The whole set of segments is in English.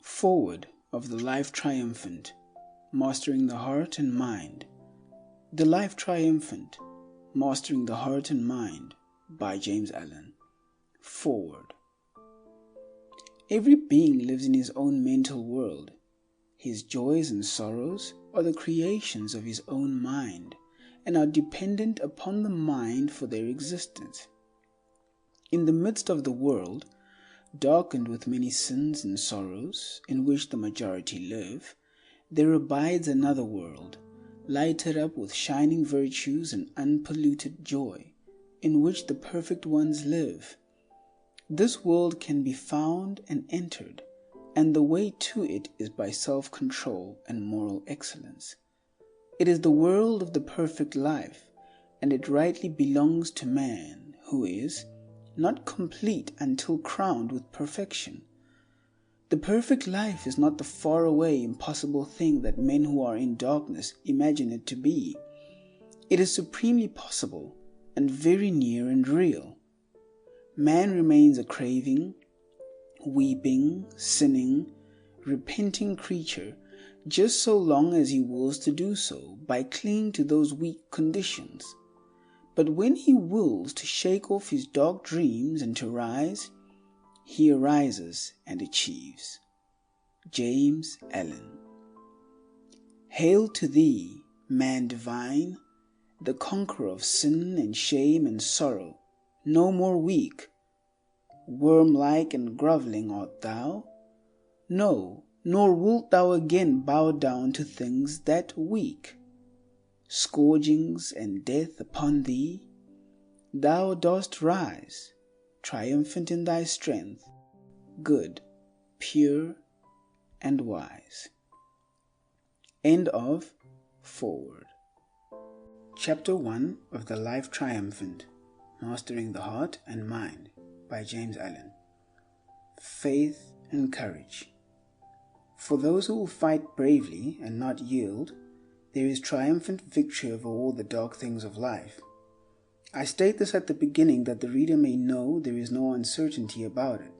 Foreword of the Life Triumphant, Mastering the Heart and Mind. The Life Triumphant, Mastering the Heart and Mind by jamesallen. Foreword. Every being lives in his own mental world. His joys and sorrows are the creations of his own mind and are dependent upon the mind for their existence. In the midst of the world, darkened with many sins and sorrows, in which the majority live, there abides another world, lighted up with shining virtues and unpolluted joy, in which the perfect ones live. This world can be found and entered, and the way to it is by self-control and moral excellence. It is the world of the perfect life, and it rightly belongs to man, who is not complete until crowned with perfection. The perfect life is not the far-away, impossible thing that men who are in darkness imagine it to be. It is supremely possible and very near and real. Man remains a craving, weeping, sinning, repenting creature just so long as he wills to do so by clinging to those weak conditions. But when he wills to shake off his dark dreams and to rise, he arises and achieves. James Allen. Hail to thee, man divine, the conqueror of sin and shame and sorrow, no more weak. Worm-like and grovelling art thou? No, nor wilt thou again bow down to things that weak. Scourgings and death upon thee, thou dost rise, triumphant in thy strength, good, pure, and wise. End of Foreword. Chapter 1 of The Life Triumphant, Mastering the Heart and Mind by jamesallen. Faith and Courage. For those who will fight bravely and not yield, there is triumphant victory over all the dark things of life. I state this at the beginning that the reader may know there is no uncertainty about it.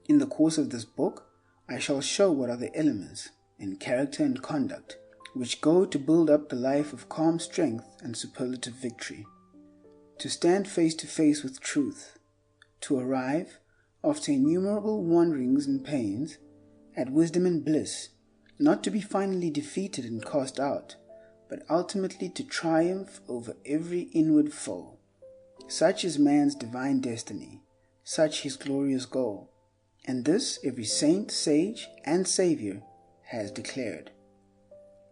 In the course of this book, I shall show what are the elements, in character and conduct, which go to build up the life of calm strength and superlative victory. To stand face to face with truth, to arrive, after innumerable wanderings and pains, at wisdom and bliss, not to be finally defeated and cast out, but ultimately to triumph over every inward foe. Such is man's divine destiny, such his glorious goal, and this every saint, sage, and savior has declared.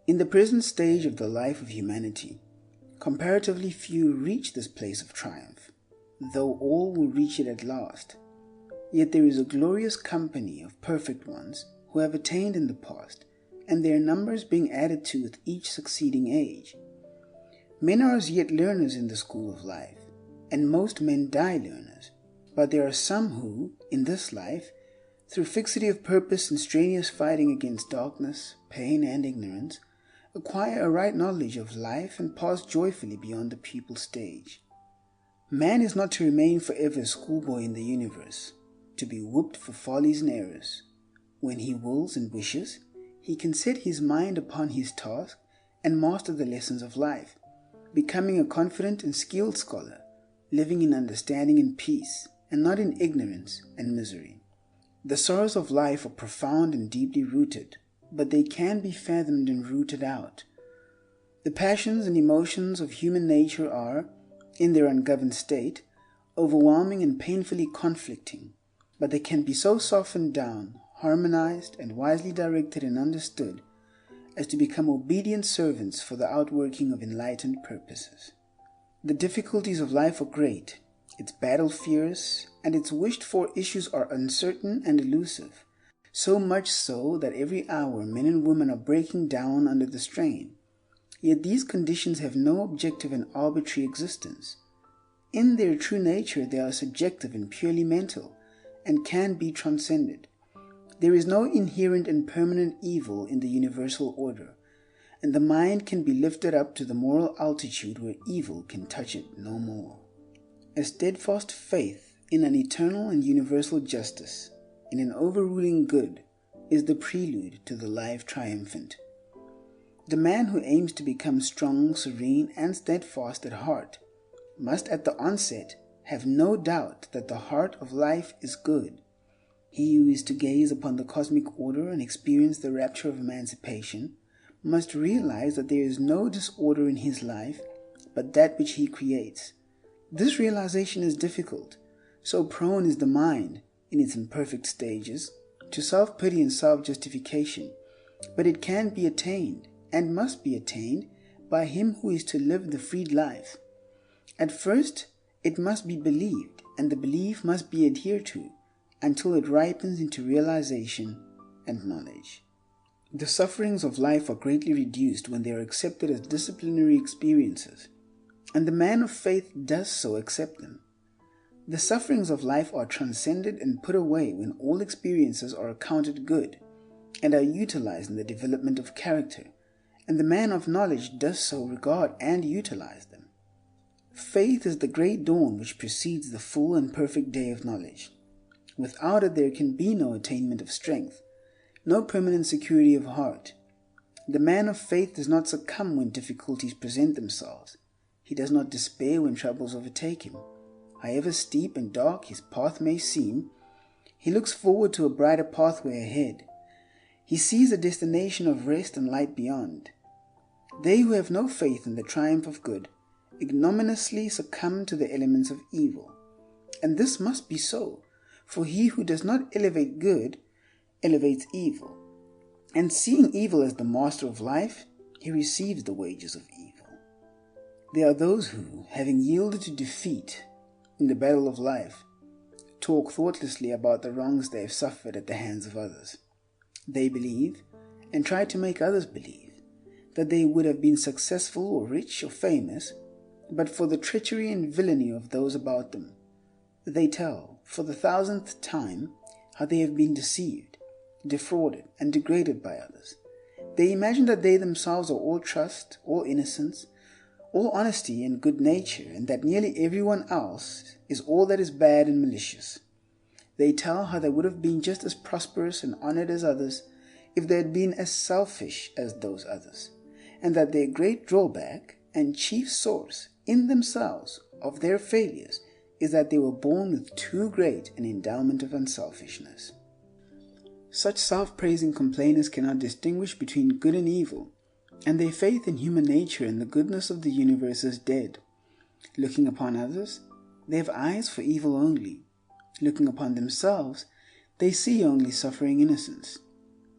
In the present stage of the life of humanity, comparatively few reach this place of triumph, though all will reach it at last. Yet there is a glorious company of perfect ones who have attained in the past, and their numbers being added to with each succeeding age. Men are as yet learners in the school of life, and most men die learners. But there are some who, in this life, through fixity of purpose and strenuous fighting against darkness, pain, and ignorance, acquire a right knowledge of life and pass joyfully beyond the pupil stage. Man is not to remain forever a schoolboy in the universe, to be whooped for follies and errors. When he wills and wishes, he can set his mind upon his task and master the lessons of life, becoming a confident and skilled scholar, living in understanding and peace, and not in ignorance and misery. The sorrows of life are profound and deeply rooted, but they can be fathomed and rooted out. The passions and emotions of human nature are, in their ungoverned state, overwhelming and painfully conflicting, but they can be so softened down, harmonized, and wisely directed and understood as to become obedient servants for the outworking of enlightened purposes. The difficulties of life are great, its battle fierce, and its wished-for issues are uncertain and elusive, so much so that every hour men and women are breaking down under the strain. Yet these conditions have no objective and arbitrary existence. In their true nature they are subjective and purely mental, and can be transcended. There is no inherent and permanent evil in the universal order, and the mind can be lifted up to the moral altitude where evil can touch it no more. A steadfast faith in an eternal and universal justice, in an overruling good, is the prelude to the life triumphant. The man who aims to become strong, serene, and steadfast at heart must at the onset have no doubt that the heart of life is good. He who is to gaze upon the cosmic order and experience the rapture of emancipation must realize that there is no disorder in his life but that which he creates. This realization is difficult, so prone is the mind, in its imperfect stages, to self-pity and self-justification, but it can be attained, and must be attained, by him who is to live the freed life. At first, it must be believed, and the belief must be adhered to, until it ripens into realization and knowledge. The sufferings of life are greatly reduced when they are accepted as disciplinary experiences, and the man of faith does so accept them. The sufferings of life are transcended and put away when all experiences are accounted good and are utilized in the development of character, and the man of knowledge does so regard and utilize them. Faith is the great dawn which precedes the full and perfect day of knowledge. Without it there can be no attainment of strength, no permanent security of heart. The man of faith does not succumb when difficulties present themselves. He does not despair when troubles overtake him. However steep and dark his path may seem, he looks forward to a brighter pathway ahead. He sees a destination of rest and light beyond. They who have no faith in the triumph of good ignominiously succumb to the elements of evil. And this must be so, for he who does not elevate good elevates evil. And seeing evil as the master of life, he receives the wages of evil. There are those who, having yielded to defeat in the battle of life, talk thoughtlessly about the wrongs they have suffered at the hands of others. They believe, and try to make others believe, that they would have been successful or rich or famous, but for the treachery and villainy of those about them. They tell, for the 1000th time, how they have been deceived, defrauded, and degraded by others. They imagine that they themselves are all trust, all innocence, all honesty and good nature, and that nearly everyone else is all that is bad and malicious. They tell how they would have been just as prosperous and honored as others if they had been as selfish as those others, and that their great drawback and chief source in themselves of their failures is that they were born with too great an endowment of unselfishness. Such self-praising complainers cannot distinguish between good and evil, and their faith in human nature and the goodness of the universe is dead. Looking upon others, they have eyes for evil only. Looking upon themselves, they see only suffering innocence.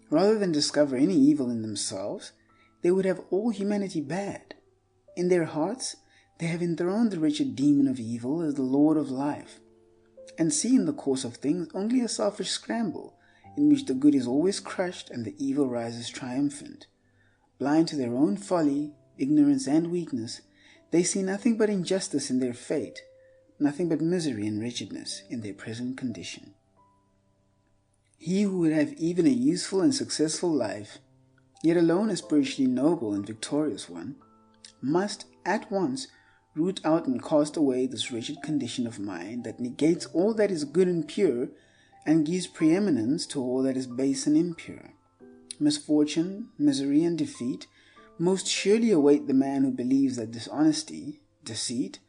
Rather than discover any evil in themselves, they would have all humanity bad. In their hearts, they have enthroned the wretched demon of evil as the lord of life, and see in the course of things only a selfish scramble in which the good is always crushed and the evil rises triumphant. Blind to their own folly, ignorance, and weakness, they see nothing but injustice in their fate, nothing but misery and wretchedness in their present condition. He who would have even a useful and successful life, yet alone a spiritually noble and victorious one, must at once root out and cast away this wretched condition of mind that negates all that is good and pure and gives preeminence to all that is base and impure. Misfortune, misery, and defeat most surely await the man who believes that dishonesty, deceit,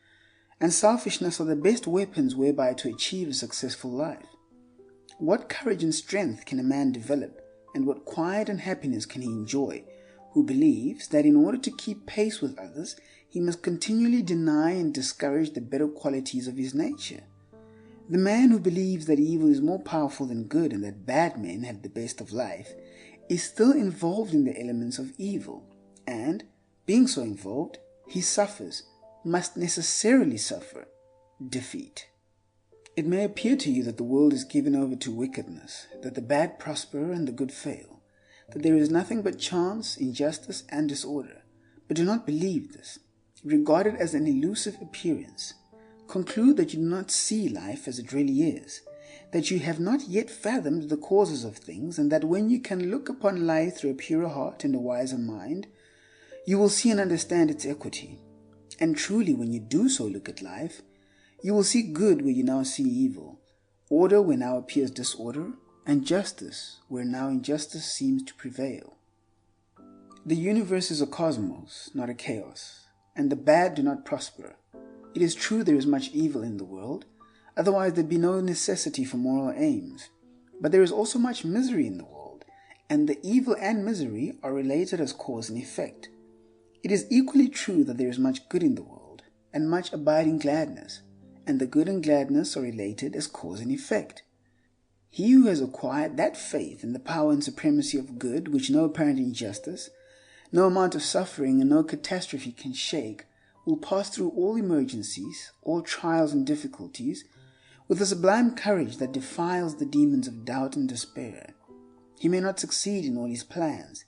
and selfishness are the best weapons whereby to achieve a successful life. What courage and strength can a man develop, and what quiet and happiness can he enjoy, who believes that in order to keep pace with others, he must continually deny and discourage the better qualities of his nature? The man who believes that evil is more powerful than good and that bad men have the best of life is still involved in the elements of evil, and, being so involved, he suffers, must necessarily suffer, defeat. It may appear to you that the world is given over to wickedness, that the bad prosper and the good fail, that there is nothing but chance, injustice, and disorder. But do not believe this. Regard it as an elusive appearance. Conclude that you do not see life as it really is, that you have not yet fathomed the causes of things, and that when you can look upon life through a purer heart and a wiser mind, you will see and understand its equity. And truly, when you do so look at life, you will see good where you now see evil, order where now appears disorder, and justice where now injustice seems to prevail. The universe is a cosmos, not a chaos, and the bad do not prosper. It is true there is much evil in the world, otherwise there'd be no necessity for moral aims. But there is also much misery in the world, and the evil and misery are related as cause and effect. It is equally true that there is much good in the world, and much abiding gladness, and the good and gladness are related as cause and effect. He who has acquired that faith in the power and supremacy of good which no apparent injustice, no amount of suffering, and no catastrophe can shake, will pass through all emergencies, all trials and difficulties, with a sublime courage that defiles the demons of doubt and despair. He may not succeed in all his plans.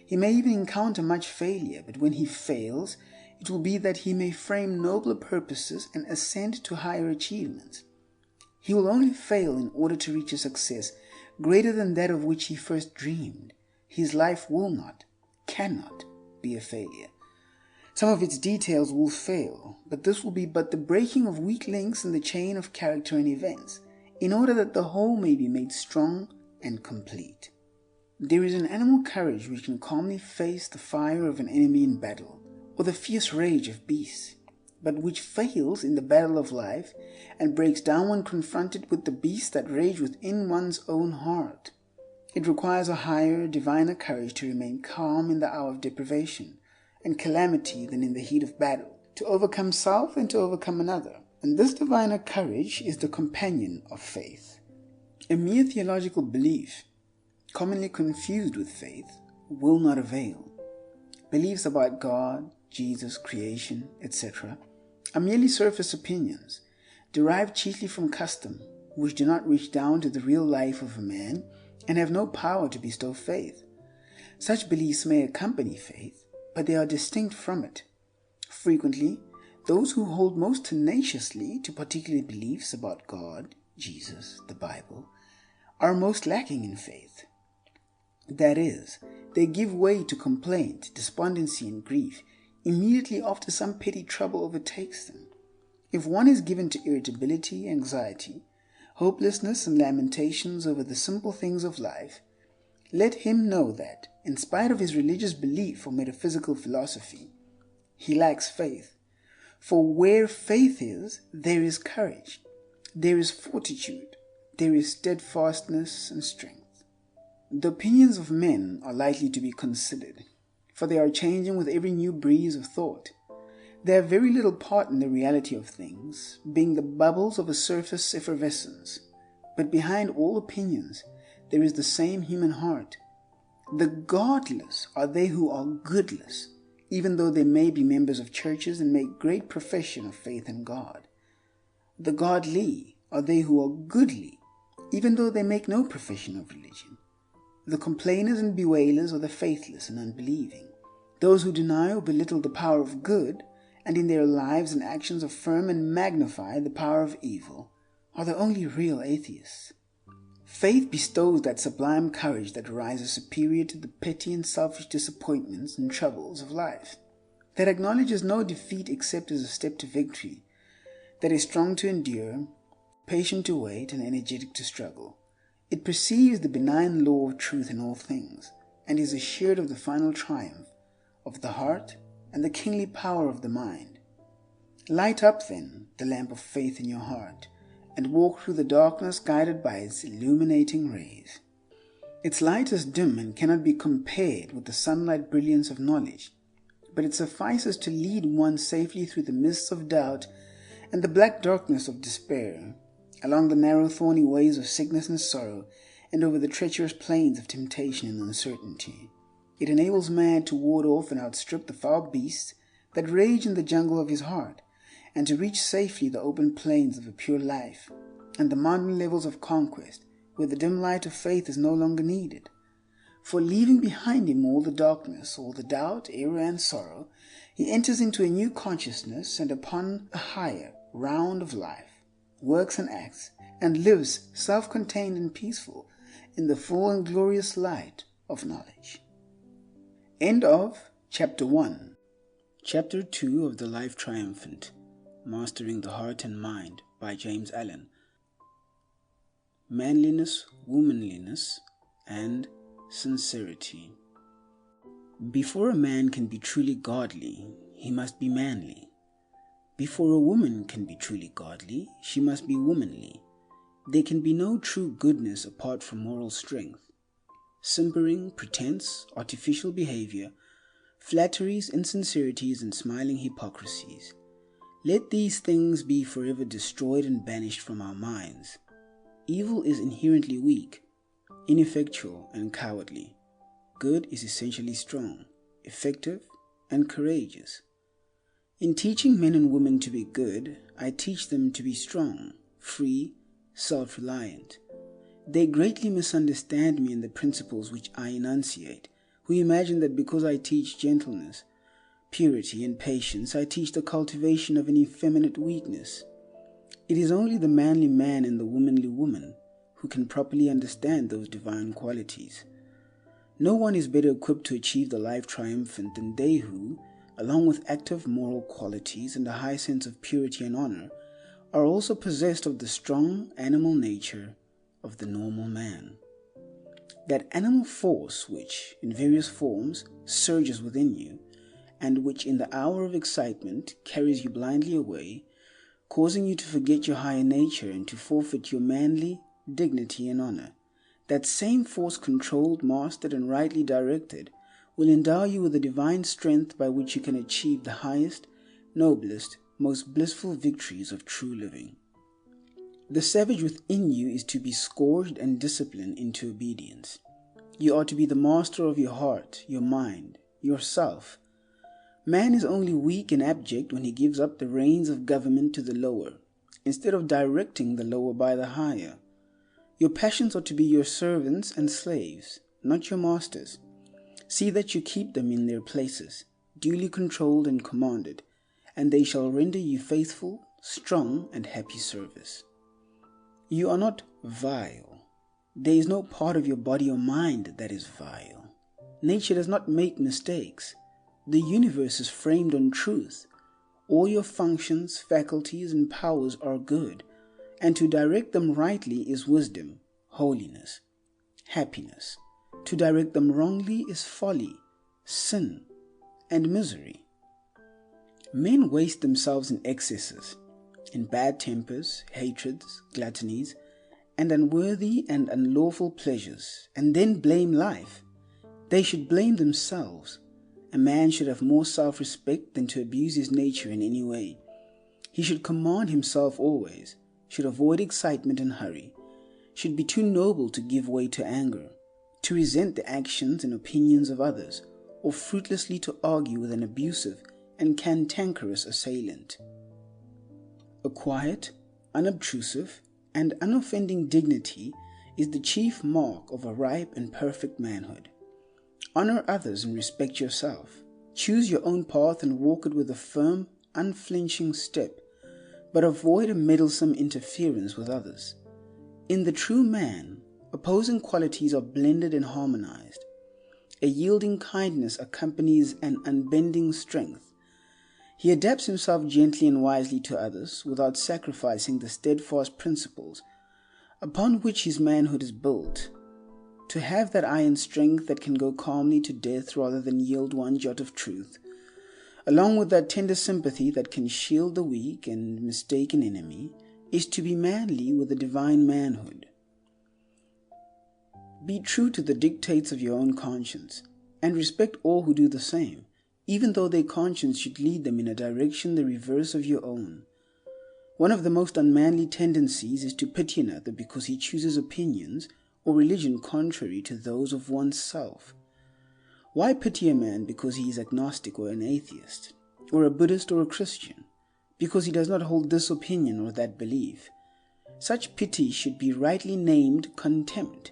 He may even encounter much failure, but when he fails, it will be that he may frame nobler purposes and ascend to higher achievements. He will only fail in order to reach a success greater than that of which he first dreamed. His life will not, cannot be a failure. Some of its details will fail, but this will be but the breaking of weak links in the chain of character and events, in order that the whole may be made strong and complete. There is an animal courage which can calmly face the fire of an enemy in battle, or the fierce rage of beasts, but which fails in the battle of life and breaks down when confronted with the beasts that rage within one's own heart. It requires a higher, diviner courage to remain calm in the hour of deprivation and calamity than in the heat of battle, to overcome self and to overcome another. And this diviner courage is the companion of faith. A mere theological belief, commonly confused with faith, will not avail. Beliefs about God, Jesus, creation, etc. are merely surface opinions, derived chiefly from custom, which do not reach down to the real life of a man and have no power to bestow faith. Such beliefs may accompany faith, but they are distinct from it. Frequently, those who hold most tenaciously to particular beliefs about God, Jesus, the Bible, are most lacking in faith. That is, they give way to complaint, despondency, and grief immediately after some petty trouble overtakes them. If one is given to irritability, anxiety, hopelessness, and lamentations over the simple things of life, let him know that, in spite of his religious belief or metaphysical philosophy, he lacks faith. For where faith is, there is courage, there is fortitude, there is steadfastness and strength. The opinions of men are lightly to be considered, for they are changing with every new breeze of thought. They have very little part in the reality of things, being the bubbles of a surface effervescence. But behind all opinions, there is the same human heart. The godless are they who are goodless, even though they may be members of churches and make great profession of faith in God. The godly are they who are goodly, even though they make no profession of religion. The complainers and bewailers are the faithless and unbelieving. Those who deny or belittle the power of good, and in their lives and actions affirm and magnify the power of evil, are the only real atheists. Faith bestows that sublime courage that rises superior to the petty and selfish disappointments and troubles of life, that acknowledges no defeat except as a step to victory, that is strong to endure, patient to wait, and energetic to struggle. It perceives the benign law of truth in all things, and is assured of the final triumph of the heart and the kingly power of the mind. Light up, then, the lamp of faith in your heart, and walk through the darkness guided by its illuminating rays. Its light is dim and cannot be compared with the sunlight brilliance of knowledge, but it suffices to lead one safely through the mists of doubt and the black darkness of despair, along the narrow thorny ways of sickness and sorrow, and over the treacherous plains of temptation and uncertainty. It enables man to ward off and outstrip the foul beasts that rage in the jungle of his heart, and to reach safely the open plains of a pure life, and the mountain levels of conquest, where the dim light of faith is no longer needed. For leaving behind him all the darkness, all the doubt, error, and sorrow, he enters into a new consciousness and upon a higher round of life, works and acts, and lives self-contained and peaceful in the full and glorious light of knowledge. End of Chapter 1. Chapter 2 of the Life Triumphant, Mastering the Heart and Mind by James Allen. manliness, womanliness, and sincerity. Before a man can be truly godly, he must be manly. Before a woman can be truly godly, she must be womanly. There can be no true goodness apart from moral strength. Simpering, pretense, artificial behavior, flatteries, insincerities, and smiling hypocrisies. Let these things be forever destroyed and banished from our minds. Evil is inherently weak, ineffectual, and cowardly. Good is essentially strong, effective, and courageous. In teaching men and women to be good, I teach them to be strong, free, self-reliant. They greatly misunderstand me and the principles which I enunciate, who imagine that because I teach gentleness, purity, and patience, I teach the cultivation of an effeminate weakness. It is only the manly man and the womanly woman who can properly understand those divine qualities. No one is better equipped to achieve the life triumphant than they who, along with active moral qualities and a high sense of purity and honor, are also possessed of the strong animal nature of the normal man. That animal force which, in various forms, surges within you, and which in the hour of excitement carries you blindly away, causing you to forget your higher nature and to forfeit your manly dignity and honor. That same force, controlled, mastered, and rightly directed, will endow you with a divine strength by which you can achieve the highest, noblest, most blissful victories of true living. The savage within you is to be scourged and disciplined into obedience. You are to be the master of your heart, your mind, yourself. Man is only weak and abject when he gives up the reins of government to the lower, instead of directing the lower by the higher. Your passions are to be your servants and slaves, not your masters. See that you keep them in their places, duly controlled and commanded, and they shall render you faithful, strong, and happy service. You are not vile. There is no part of your body or mind that is vile. Nature does not make mistakes. The universe is framed on truth. All your functions, faculties, and powers are good, and to direct them rightly is wisdom, holiness, happiness. To direct them wrongly is folly, sin, and misery. Men waste themselves in excesses, in bad tempers, hatreds, gluttonies, and unworthy and unlawful pleasures, and then blame life. They should blame themselves. A man should have more self-respect than to abuse his nature in any way. He should command himself always, should avoid excitement and hurry, should be too noble to give way to anger, to resent the actions and opinions of others, or fruitlessly to argue with an abusive and cantankerous assailant. A quiet, unobtrusive, and unoffending dignity is the chief mark of a ripe and perfect manhood. Honor others and respect yourself. Choose your own path and walk it with a firm, unflinching step, but avoid a meddlesome interference with others. In the true man, opposing qualities are blended and harmonized. A yielding kindness accompanies an unbending strength. He adapts himself gently and wisely to others without sacrificing the steadfast principles upon which his manhood is built. To have that iron strength that can go calmly to death rather than yield one jot of truth, along with that tender sympathy that can shield the weak and mistaken enemy, is to be manly with a divine manhood. Be true to the dictates of your own conscience, and respect all who do the same, even though their conscience should lead them in a direction the reverse of your own. One of the most unmanly tendencies is to pity another because he chooses opinions or religion contrary to those of oneself. Why pity a man because he is agnostic or an atheist, or a Buddhist or a Christian, because he does not hold this opinion or that belief? Such pity should be rightly named contempt.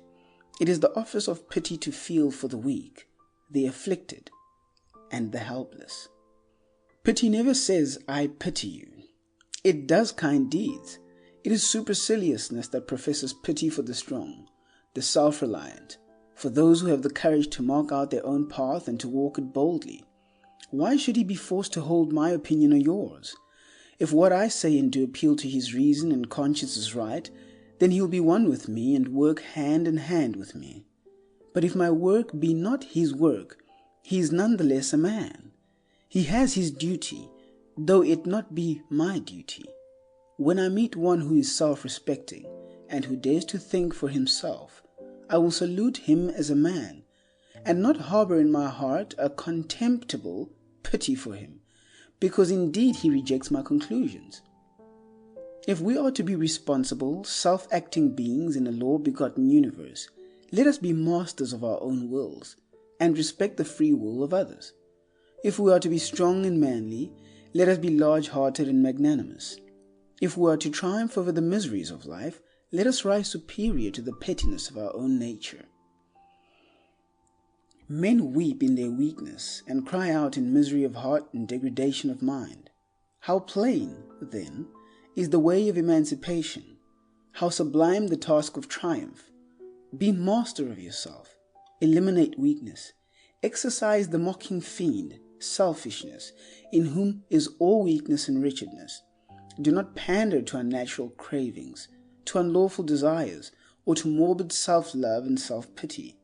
It is the office of pity to feel for the weak, the afflicted, and the helpless. Pity never says, "I pity you." It does kind deeds. It is superciliousness that professes pity for the strong, the self-reliant, for those who have the courage to mark out their own path and to walk it boldly. Why should he be forced to hold my opinion or yours? If what I say and do appeal to his reason and conscience is right, Then he will be one with me and work hand in hand with me. But if my work be not his work, he is nonetheless a man. He has his duty, though it not be my duty. When I meet one who is self-respecting and who dares to think for himself, I will salute him as a man, and not harbor in my heart a contemptible pity for him, because indeed he rejects my conclusions. If we are to be responsible, self-acting beings in a law-begotten universe, let us be masters of our own wills, and respect the free will of others. If we are to be strong and manly, let us be large-hearted and magnanimous. If we are to triumph over the miseries of life, let us rise superior to the pettiness of our own nature. Men weep in their weakness and cry out in misery of heart and degradation of mind. How plain, then, is the way of emancipation, how sublime the task of triumph. Be master of yourself, eliminate weakness, exercise the mocking fiend, selfishness, in whom is all weakness and wretchedness. Do not pander to unnatural cravings, to unlawful desires, or to morbid self-love and self-pity.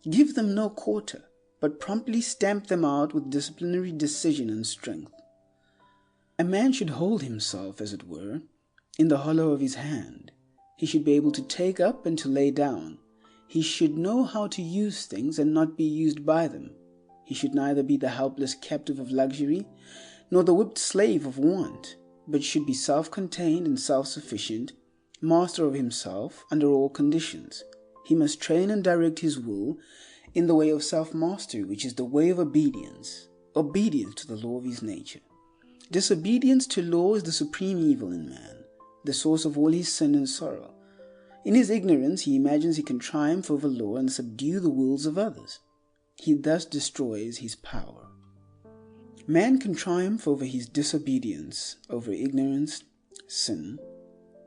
Give them no quarter, but promptly stamp them out with disciplinary decision and strength. A man should hold himself, as it were, in the hollow of his hand. He should be able to take up and to lay down. He should know how to use things and not be used by them. He should neither be the helpless captive of luxury, nor the whipped slave of want, but should be self-contained and self-sufficient, master of himself under all conditions. He must train and direct his will in the way of self-mastery, which is the way of obedience to the law of his nature. Disobedience to law is the supreme evil in man, the source of all his sin and sorrow. In his ignorance, he imagines he can triumph over law and subdue the wills of others. He thus destroys his power. Man can triumph over his disobedience, over ignorance, sin,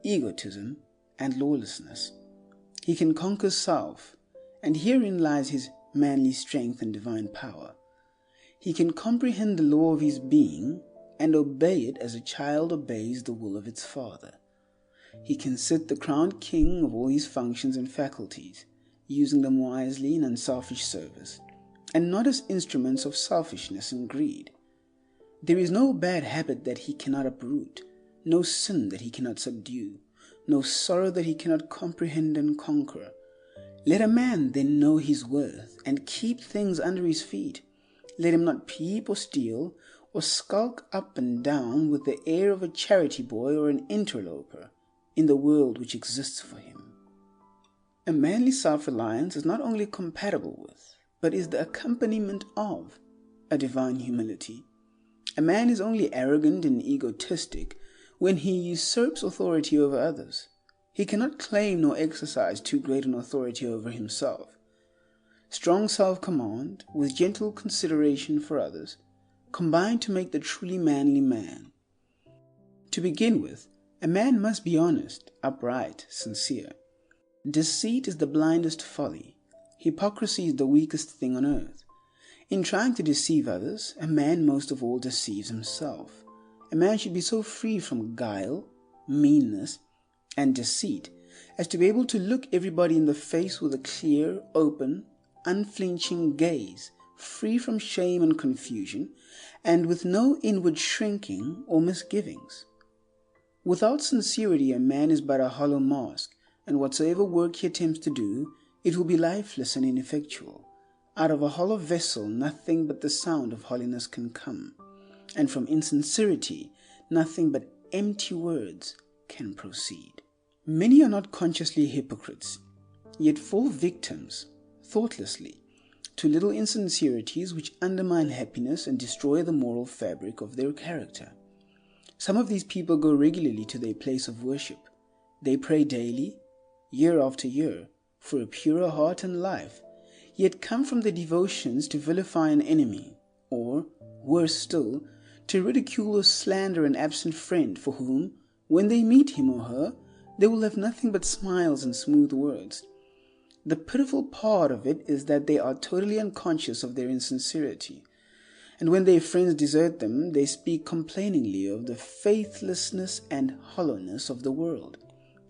egotism, and lawlessness. He can conquer self, and herein lies his manly strength and divine power. He can comprehend the law of his being and obey it as a child obeys the will of its father. He can sit the crowned king of all his functions and faculties, using them wisely in unselfish service, and not as instruments of selfishness and greed. There is no bad habit that he cannot uproot, no sin that he cannot subdue, no sorrow that he cannot comprehend and conquer. Let a man then know his worth and keep things under his feet. Let him not peep or steal or skulk up and down with the air of a charity boy or an interloper in the world which exists for him. A manly self-reliance is not only compatible with, but is the accompaniment of, a divine humility. A man is only arrogant and egotistic when he usurps authority over others. He cannot claim nor exercise too great an authority over himself. Strong self-command, with gentle consideration for others, combine to make the truly manly man. To begin with, a man must be honest, upright, sincere. Deceit is the blindest folly. Hypocrisy is the weakest thing on earth. In trying to deceive others, a man most of all deceives himself. A man should be so free from guile, meanness, and deceit as to be able to look everybody in the face with a clear, open, unflinching gaze, free from shame and confusion, and with no inward shrinking or misgivings. Without sincerity, a man is but a hollow mask, and whatsoever work he attempts to do, it will be lifeless and ineffectual. Out of a hollow vessel nothing but the sound of hollowness can come, and from insincerity nothing but empty words can proceed. Many are not consciously hypocrites, yet fall victims, thoughtlessly, to little insincerities which undermine happiness and destroy the moral fabric of their character. Some of these people go regularly to their place of worship. They pray daily, year after year, for a purer heart and life, yet come from their devotions to vilify an enemy, or, worse still, to ridicule or slander an absent friend for whom, when they meet him or her, they will have nothing but smiles and smooth words. The pitiful part of it is that they are totally unconscious of their insincerity, and when their friends desert them, they speak complainingly of the faithlessness and hollowness of the world.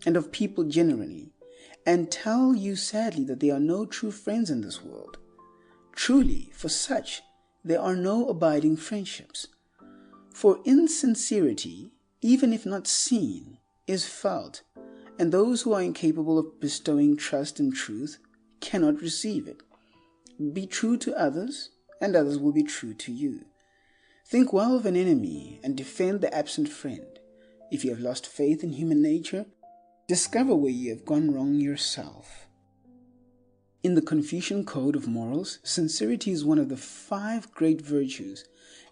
and of people generally, and tell you sadly that there are no true friends in this world. Truly, for such, there are no abiding friendships. For insincerity, even if not seen, is felt, and those who are incapable of bestowing trust and truth cannot receive it. Be true to others, and others will be true to you. Think well of an enemy and defend the absent friend. If you have lost faith in human nature, discover where you have gone wrong yourself. In the Confucian Code of Morals, sincerity is one of the 5 great virtues,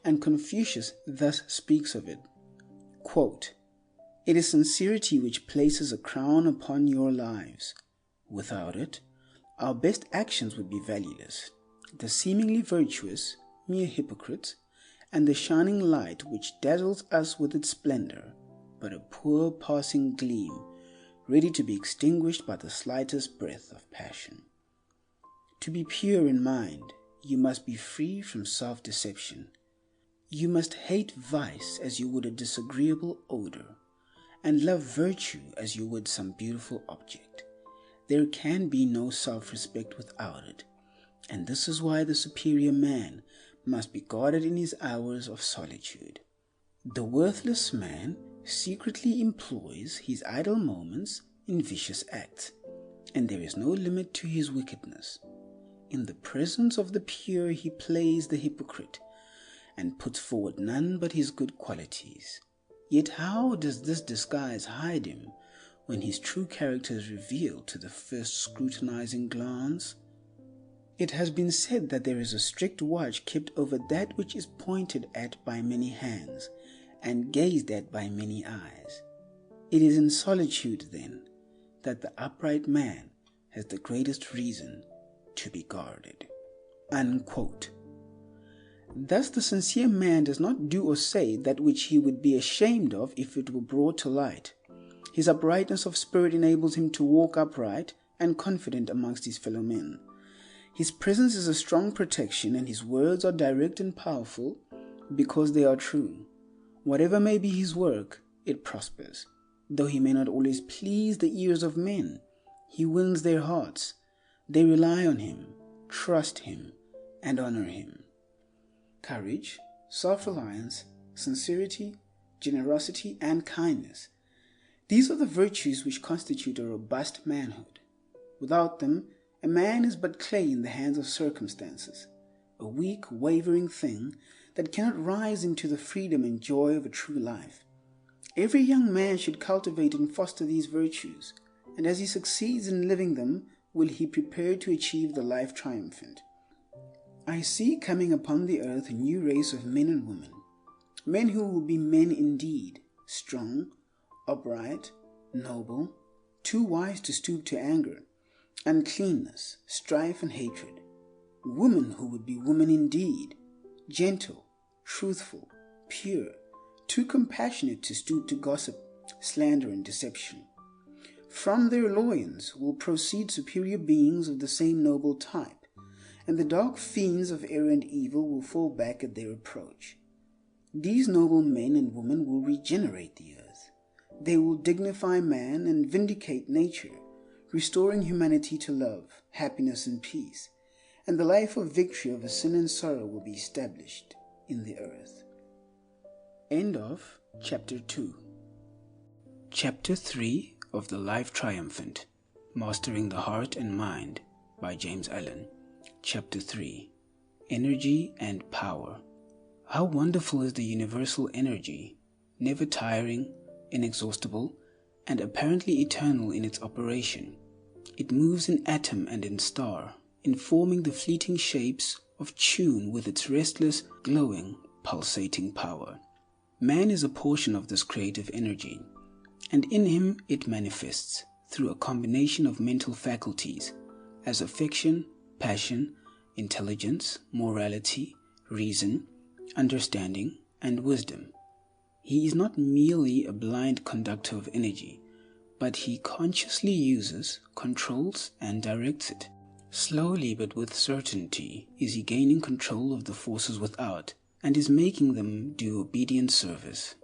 and Confucius thus speaks of it. Quote, "It is sincerity which places a crown upon your lives. Without it, our best actions would be valueless. The seemingly virtuous, mere hypocrites, and the shining light which dazzles us with its splendor, but a poor passing gleam, ready to be extinguished by the slightest breath of passion. To be pure in mind, you must be free from self-deception. You must hate vice as you would a disagreeable odor, and love virtue as you would some beautiful object. There can be no self-respect without it, and this is why the superior man must be guarded in his hours of solitude. The worthless man secretly employs his idle moments in vicious acts, and there is no limit to his wickedness. In the presence of the pure he plays the hypocrite, and puts forward none but his good qualities. Yet how does this disguise hide him when his true character is revealed to the first scrutinizing glance? It has been said that there is a strict watch kept over that which is pointed at by many hands, and gazed at by many eyes. It is in solitude, then, that the upright man has the greatest reason to be guarded." Unquote. Thus the sincere man does not do or say that which he would be ashamed of if it were brought to light. His uprightness of spirit enables him to walk upright and confident amongst his fellow men. His presence is a strong protection, and his words are direct and powerful because they are true. Whatever may be his work, it prospers. Though he may not always please the ears of men, he wins their hearts. They rely on him, trust him, and honor him. Courage, self-reliance, sincerity, generosity, and kindness. These are the virtues which constitute a robust manhood. Without them, a man is but clay in the hands of circumstances, a weak, wavering thing that cannot rise into the freedom and joy of a true life. Every young man should cultivate and foster these virtues, and as he succeeds in living them, will he prepare to achieve the life triumphant. I see coming upon the earth a new race of men and women, men who will be men indeed, strong, upright, noble, too wise to stoop to anger, uncleanness, strife, and hatred. Women who would be women indeed, gentle, truthful, pure, too compassionate to stoop to gossip, slander, and deception. From their loins will proceed superior beings of the same noble type, and the dark fiends of error and evil will fall back at their approach. These noble men and women will regenerate the earth. They will dignify man and vindicate nature, restoring humanity to love, happiness, and peace, and the life of victory over sin and sorrow will be established in the earth. End of Chapter 2. Chapter 3 of the Life Triumphant, Mastering the Heart and Mind by James Allen. Chapter 3. Energy and Power. How wonderful is the universal energy, never tiring, inexhaustible, and apparently eternal in its operation. It moves in atom and in star, informing the fleeting shapes of tune with its restless, glowing, pulsating power. Man is a portion of this creative energy, and in him it manifests through a combination of mental faculties as affection, passion, intelligence, morality, reason, understanding, and wisdom. He is not merely a blind conductor of energy, but he consciously uses, controls, and directs it. Slowly but with certainty is he gaining control of the forces without, and is making them do obedient service.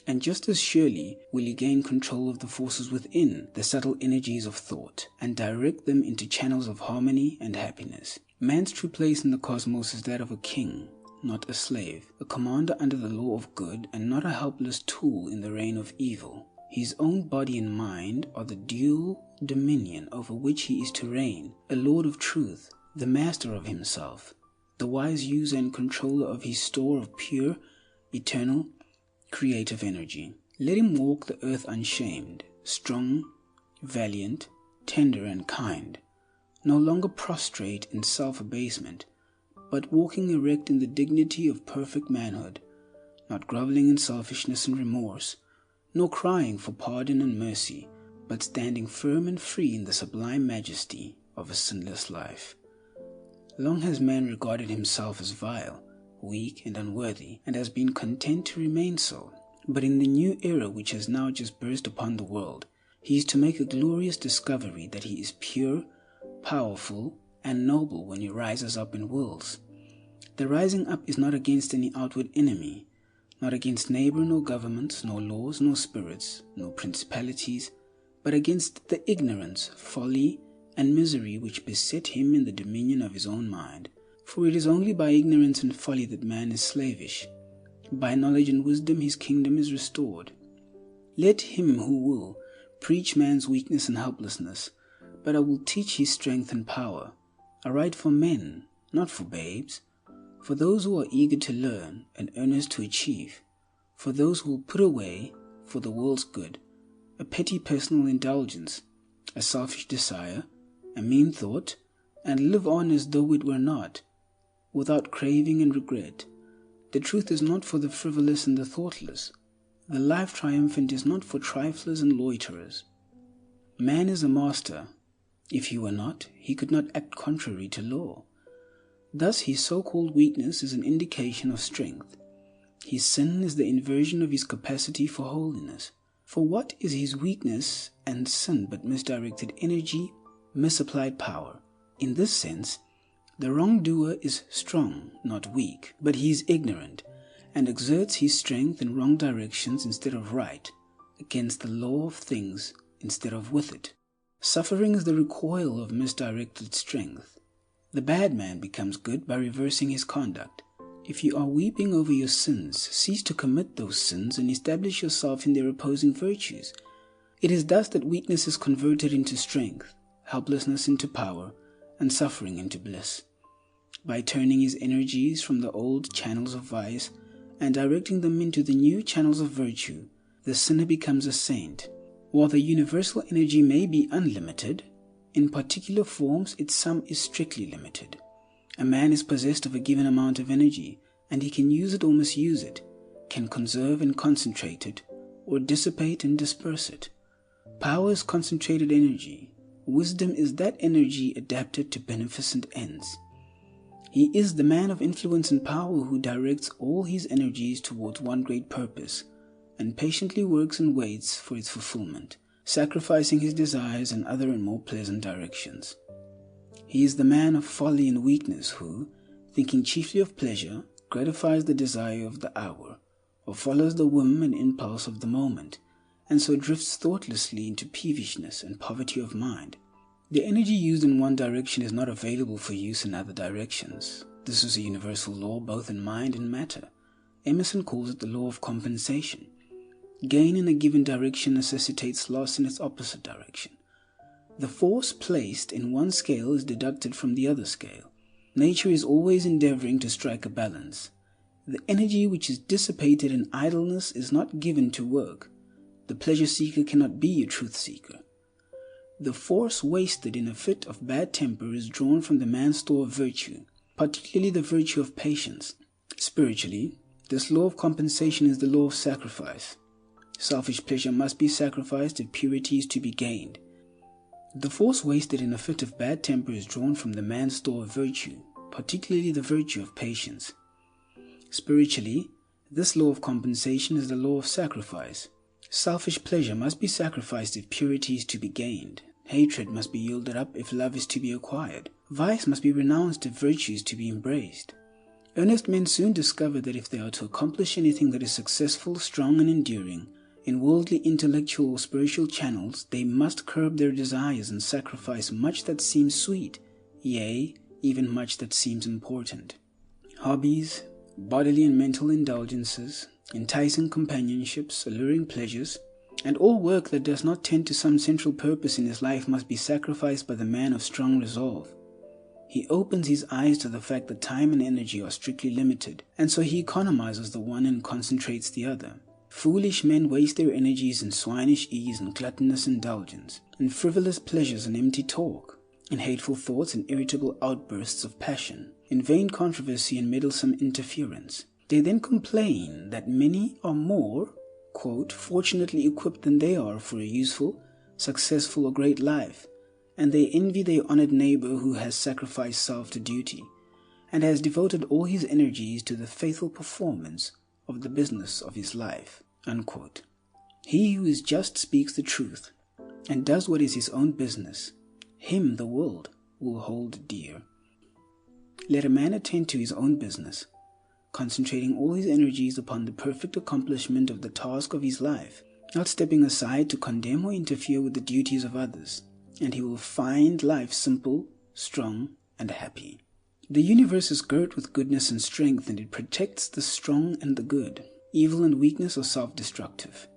And just as surely will he gain control of the forces within, the subtle energies of thought, and direct them into channels of harmony and happiness. Man's true place in the cosmos is that of a king, not a slave, a commander under the law of good, and not a helpless tool in the reign of evil. His own body and mind are the dual dominion over which he is to reign, a lord of truth, the master of himself, the wise user and controller of his store of pure, eternal, creative energy. Let him walk the earth unshamed, strong, valiant, tender and kind, no longer prostrate in self-abasement, but walking erect in the dignity of perfect manhood, not groveling in selfishness and remorse, nor crying for pardon and mercy, but standing firm and free in the sublime majesty of a sinless life. Long has man regarded himself as vile, weak and unworthy, and has been content to remain so. But in the new era which has now just burst upon the world, he is to make a glorious discovery that he is pure, powerful, and noble when he rises up and wills. The rising up is not against any outward enemy, not against neighbor, nor governments, nor laws, nor spirits, nor principalities, but against the ignorance, folly, and misery which beset him in the dominion of his own mind. For it is only by ignorance and folly that man is slavish. By knowledge and wisdom his kingdom is restored. Let him who will preach man's weakness and helplessness, but I will teach his strength and power. I write for men, not for babes, for those who are eager to learn and earnest to achieve, for those who will put away, for the world's good, a petty personal indulgence, a selfish desire, a mean thought, and live on as though it were not, without craving and regret. The truth is not for the frivolous and the thoughtless. The life triumphant is not for triflers and loiterers. Man is a master. If he were not, he could not act contrary to law. Thus his so-called weakness is an indication of strength. His sin is the inversion of his capacity for holiness. For what is his weakness and sin but misdirected energy, misapplied power? In this sense, the wrongdoer is strong, not weak, but he is ignorant, and exerts his strength in wrong directions instead of right, against the law of things instead of with it. Suffering is the recoil of misdirected strength. The bad man becomes good by reversing his conduct. If you are weeping over your sins, cease to commit those sins and establish yourself in their opposing virtues. It is thus that weakness is converted into strength, helplessness into power, and suffering into bliss. By turning his energies from the old channels of vice and directing them into the new channels of virtue, the sinner becomes a saint. While the universal energy may be unlimited, in particular forms its sum is strictly limited. A man is possessed of a given amount of energy, and he can use it or misuse it, can conserve and concentrate it, or dissipate and disperse it. Power is concentrated energy. Wisdom is that energy adapted to beneficent ends. He is the man of influence and power who directs all his energies towards one great purpose, and patiently works and waits for its fulfillment, sacrificing his desires in other and more pleasant directions. He is the man of folly and weakness who, thinking chiefly of pleasure, gratifies the desire of the hour, or follows the whim and impulse of the moment, and so drifts thoughtlessly into peevishness and poverty of mind. The energy used in one direction is not available for use in other directions. This is a universal law both in mind and matter. Emerson calls it the law of compensation. Gain in a given direction necessitates loss in its opposite direction. The force placed in one scale is deducted from the other scale. Nature is always endeavoring to strike a balance. The energy which is dissipated in idleness is not given to work. The pleasure seeker cannot be a truth seeker. The force wasted in a fit of bad temper is drawn from the man's store of virtue, particularly the virtue of patience. Spiritually, this law of compensation is the law of sacrifice. Selfish pleasure must be sacrificed if purity is to be gained. The force wasted in a fit of bad temper is drawn from the man's store of virtue, particularly the virtue of patience. Spiritually, this law of compensation is the law of sacrifice. Selfish pleasure must be sacrificed if purity is to be gained. Hatred must be yielded up if love is to be acquired. Vice must be renounced if virtue is to be embraced. Earnest men soon discover that if they are to accomplish anything that is successful, strong, and enduring, in worldly, intellectual, or spiritual channels, they must curb their desires and sacrifice much that seems sweet, yea, even much that seems important. Hobbies, bodily and mental indulgences, enticing companionships, alluring pleasures, and all work that does not tend to some central purpose in his life must be sacrificed by the man of strong resolve. He opens his eyes to the fact that time and energy are strictly limited, and so he economizes the one and concentrates the other. Foolish men waste their energies in swinish ease and gluttonous indulgence, in frivolous pleasures and empty talk, in hateful thoughts and irritable outbursts of passion, in vain controversy and meddlesome interference. They then complain that many are more, quote, fortunately equipped than they are for a useful, successful, or great life, and they envy their honored neighbor who has sacrificed self to duty, and has devoted all his energies to the faithful performance of the business of his life, unquote. He who is just speaks the truth, and does what is his own business. Him the world will hold dear. Let a man attend to his own business, concentrating all his energies upon the perfect accomplishment of the task of his life, not stepping aside to condemn or interfere with the duties of others, and he will find life simple, strong, and happy. The universe is girt with goodness and strength, and it protects the strong and the good. Evil and weakness are self-destructive.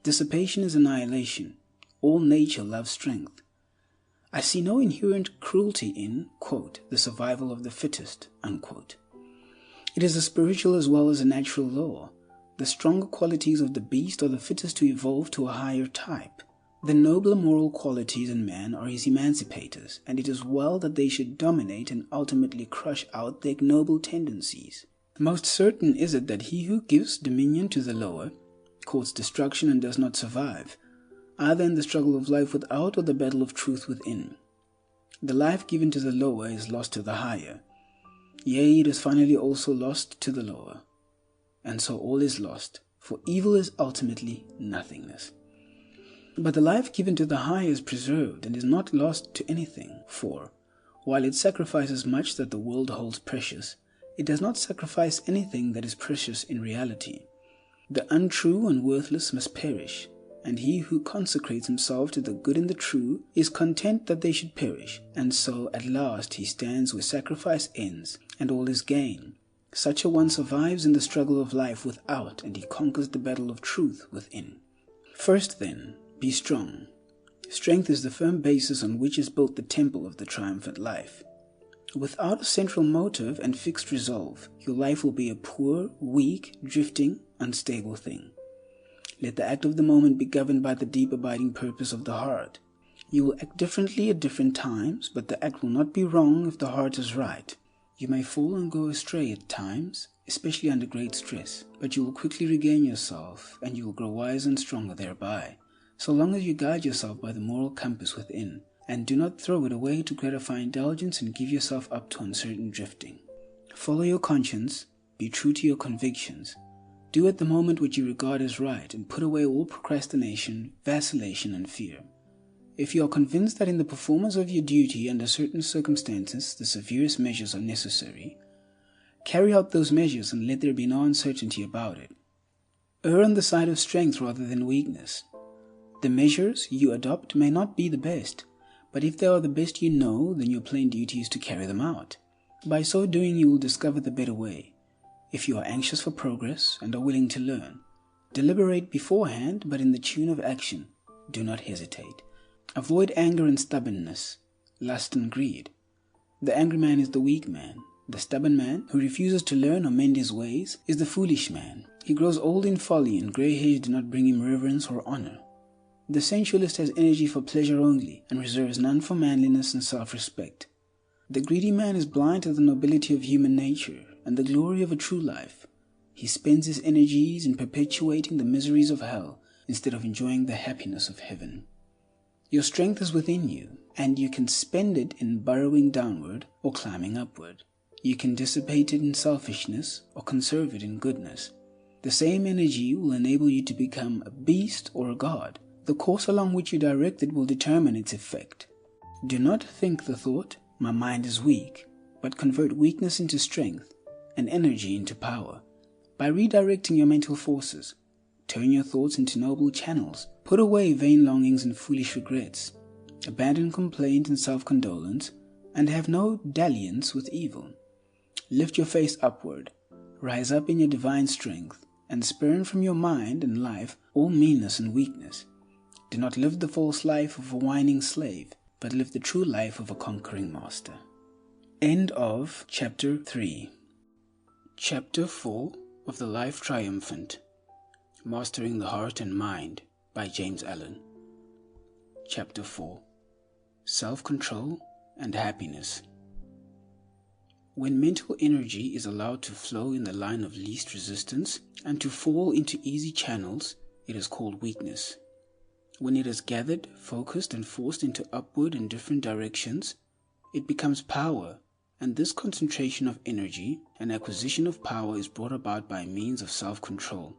Dissipation is annihilation. All nature loves strength. I see no inherent cruelty in, quote, the survival of the fittest, unquote. It is a spiritual as well as a natural law. The stronger qualities of the beast are the fittest to evolve to a higher type. The nobler moral qualities in man are his emancipators, and it is well that they should dominate and ultimately crush out the ignoble tendencies. Most certain is it that he who gives dominion to the lower courts destruction and does not survive, either in the struggle of life without or the battle of truth within. The life given to the lower is lost to the higher. Yea, it is finally also lost to the lower. And so all is lost, for evil is ultimately nothingness. But the life given to the higher is preserved and is not lost to anything, for, while it sacrifices much that the world holds precious, it does not sacrifice anything that is precious in reality. The untrue and worthless must perish, and he who consecrates himself to the good and the true is content that they should perish, and so at last he stands where sacrifice ends, and all is gain. Such a one survives in the struggle of life without, and he conquers the battle of truth within. First then, be strong. Strength is the firm basis on which is built the temple of the triumphant life. Without a central motive and fixed resolve, your life will be a poor, weak, drifting, unstable thing. Let the act of the moment be governed by the deep abiding purpose of the heart. You will act differently at different times, but the act will not be wrong if the heart is right. You may fall and go astray at times, especially under great stress, but you will quickly regain yourself, and you will grow wiser and stronger thereby, so long as you guide yourself by the moral compass within, and do not throw it away to gratify indulgence and give yourself up to uncertain drifting. Follow your conscience, be true to your convictions, do at the moment what you regard as right, and put away all procrastination, vacillation, and fear. If you are convinced that in the performance of your duty under certain circumstances the severest measures are necessary, carry out those measures and let there be no uncertainty about it. Err on the side of strength rather than weakness. The measures you adopt may not be the best, but if they are the best you know, then your plain duty is to carry them out. By so doing, you will discover the better way. If you are anxious for progress and are willing to learn, deliberate beforehand, but in the tune of action, do not hesitate. Avoid anger and stubbornness, lust and greed. The angry man is the weak man. The stubborn man, who refuses to learn or mend his ways, is the foolish man. He grows old in folly, and grey hairs do not bring him reverence or honor. The sensualist has energy for pleasure only, and reserves none for manliness and self-respect. The greedy man is blind to the nobility of human nature and the glory of a true life. He spends his energies in perpetuating the miseries of hell instead of enjoying the happiness of heaven. Your strength is within you, and you can spend it in burrowing downward or climbing upward. You can dissipate it in selfishness or conserve it in goodness. The same energy will enable you to become a beast or a god. The course along which you direct it will determine its effect. Do not think the thought, "My mind is weak," but convert weakness into strength, and energy into power. By redirecting your mental forces, turn your thoughts into noble channels. Put away vain longings and foolish regrets. Abandon complaint and self-condolence, and have no dalliance with evil. Lift your face upward. Rise up in your divine strength, and spurn from your mind and life all meanness and weakness. Do not live the false life of a whining slave, but live the true life of a conquering master. End of Chapter 3. Chapter 4 of the Life Triumphant, Mastering the Heart and Mind by James Allen. Chapter 4. Self-Control and Happiness. When mental energy is allowed to flow in the line of least resistance and to fall into easy channels, it is called weakness. When it is gathered, focused, and forced into upward and different directions, it becomes power, and this concentration of energy and acquisition of power is brought about by means of self-control.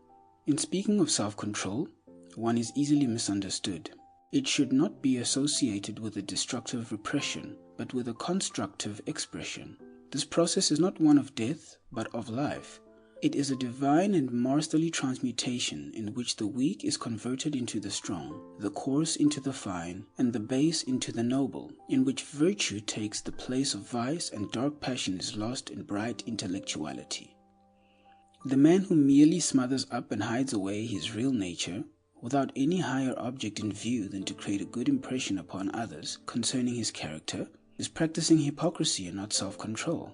In speaking of self-control, one is easily misunderstood. It should not be associated with a destructive repression, but with a constructive expression. This process is not one of death, but of life. It is a divine and masterly transmutation in which the weak is converted into the strong, the coarse into the fine, and the base into the noble, in which virtue takes the place of vice and dark passion is lost in bright intellectuality. The man who merely smothers up and hides away his real nature, without any higher object in view than to create a good impression upon others concerning his character, is practicing hypocrisy and not self-control.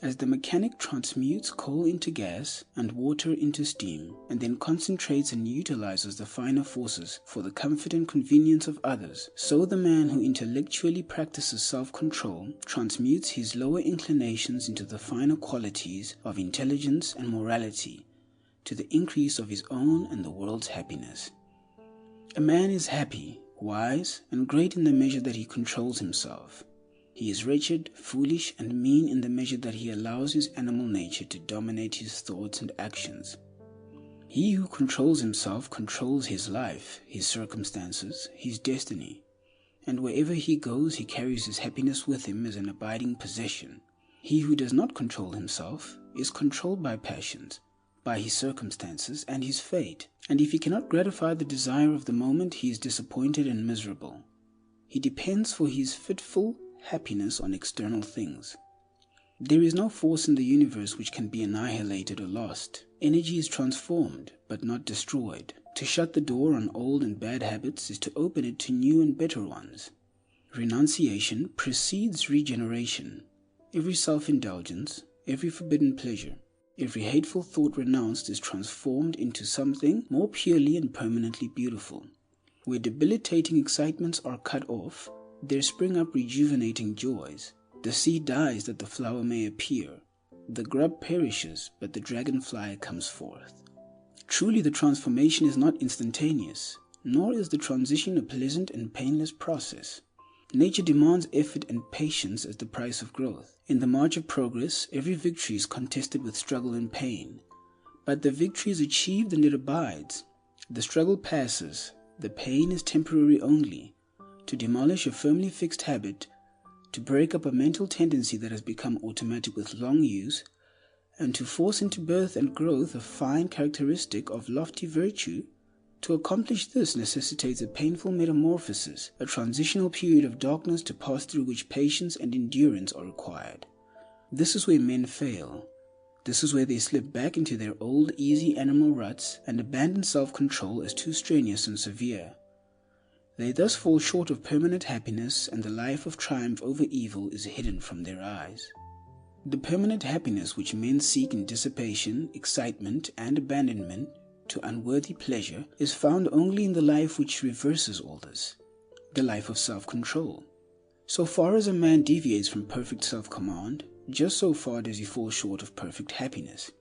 As the mechanic transmutes coal into gas and water into steam, and then concentrates and utilizes the finer forces for the comfort and convenience of others, so the man who intellectually practices self-control transmutes his lower inclinations into the finer qualities of intelligence and morality, to the increase of his own and the world's happiness. A man is happy, wise, and great in the measure that he controls himself. He is wretched, foolish, and mean in the measure that he allows his animal nature to dominate his thoughts and actions. He who controls himself controls his life, his circumstances, his destiny, and wherever he goes he carries his happiness with him as an abiding possession. He who does not control himself is controlled by passions, by his circumstances and his fate, and if he cannot gratify the desire of the moment, he is disappointed and miserable. He depends for his fitful happiness on external things. There is no force in the universe which can be annihilated or lost. Energy is transformed, but not destroyed. To shut the door on old and bad habits is to open it to new and better ones. Renunciation precedes regeneration. Every self-indulgence, every forbidden pleasure, every hateful thought renounced is transformed into something more purely and permanently beautiful. Where debilitating excitements are cut off, there spring up rejuvenating joys. The seed dies that the flower may appear. The grub perishes, but the dragonfly comes forth. Truly the transformation is not instantaneous, nor is the transition a pleasant and painless process. Nature demands effort and patience as the price of growth. In the march of progress, every victory is contested with struggle and pain. But the victory is achieved and it abides. The struggle passes, the pain is temporary only. To demolish a firmly fixed habit, to break up a mental tendency that has become automatic with long use, and to force into birth and growth a fine characteristic of lofty virtue, to accomplish this necessitates a painful metamorphosis, a transitional period of darkness to pass through which patience and endurance are required. This is where men fail. This is where they slip back into their old easy animal ruts and abandon self-control as too strenuous and severe. They thus fall short of permanent happiness, and the life of triumph over evil is hidden from their eyes. The permanent happiness which men seek in dissipation, excitement, and abandonment to unworthy pleasure is found only in the life which reverses all this, the life of self-control. So far as a man deviates from perfect self-command, just so far does he fall short of perfect happiness.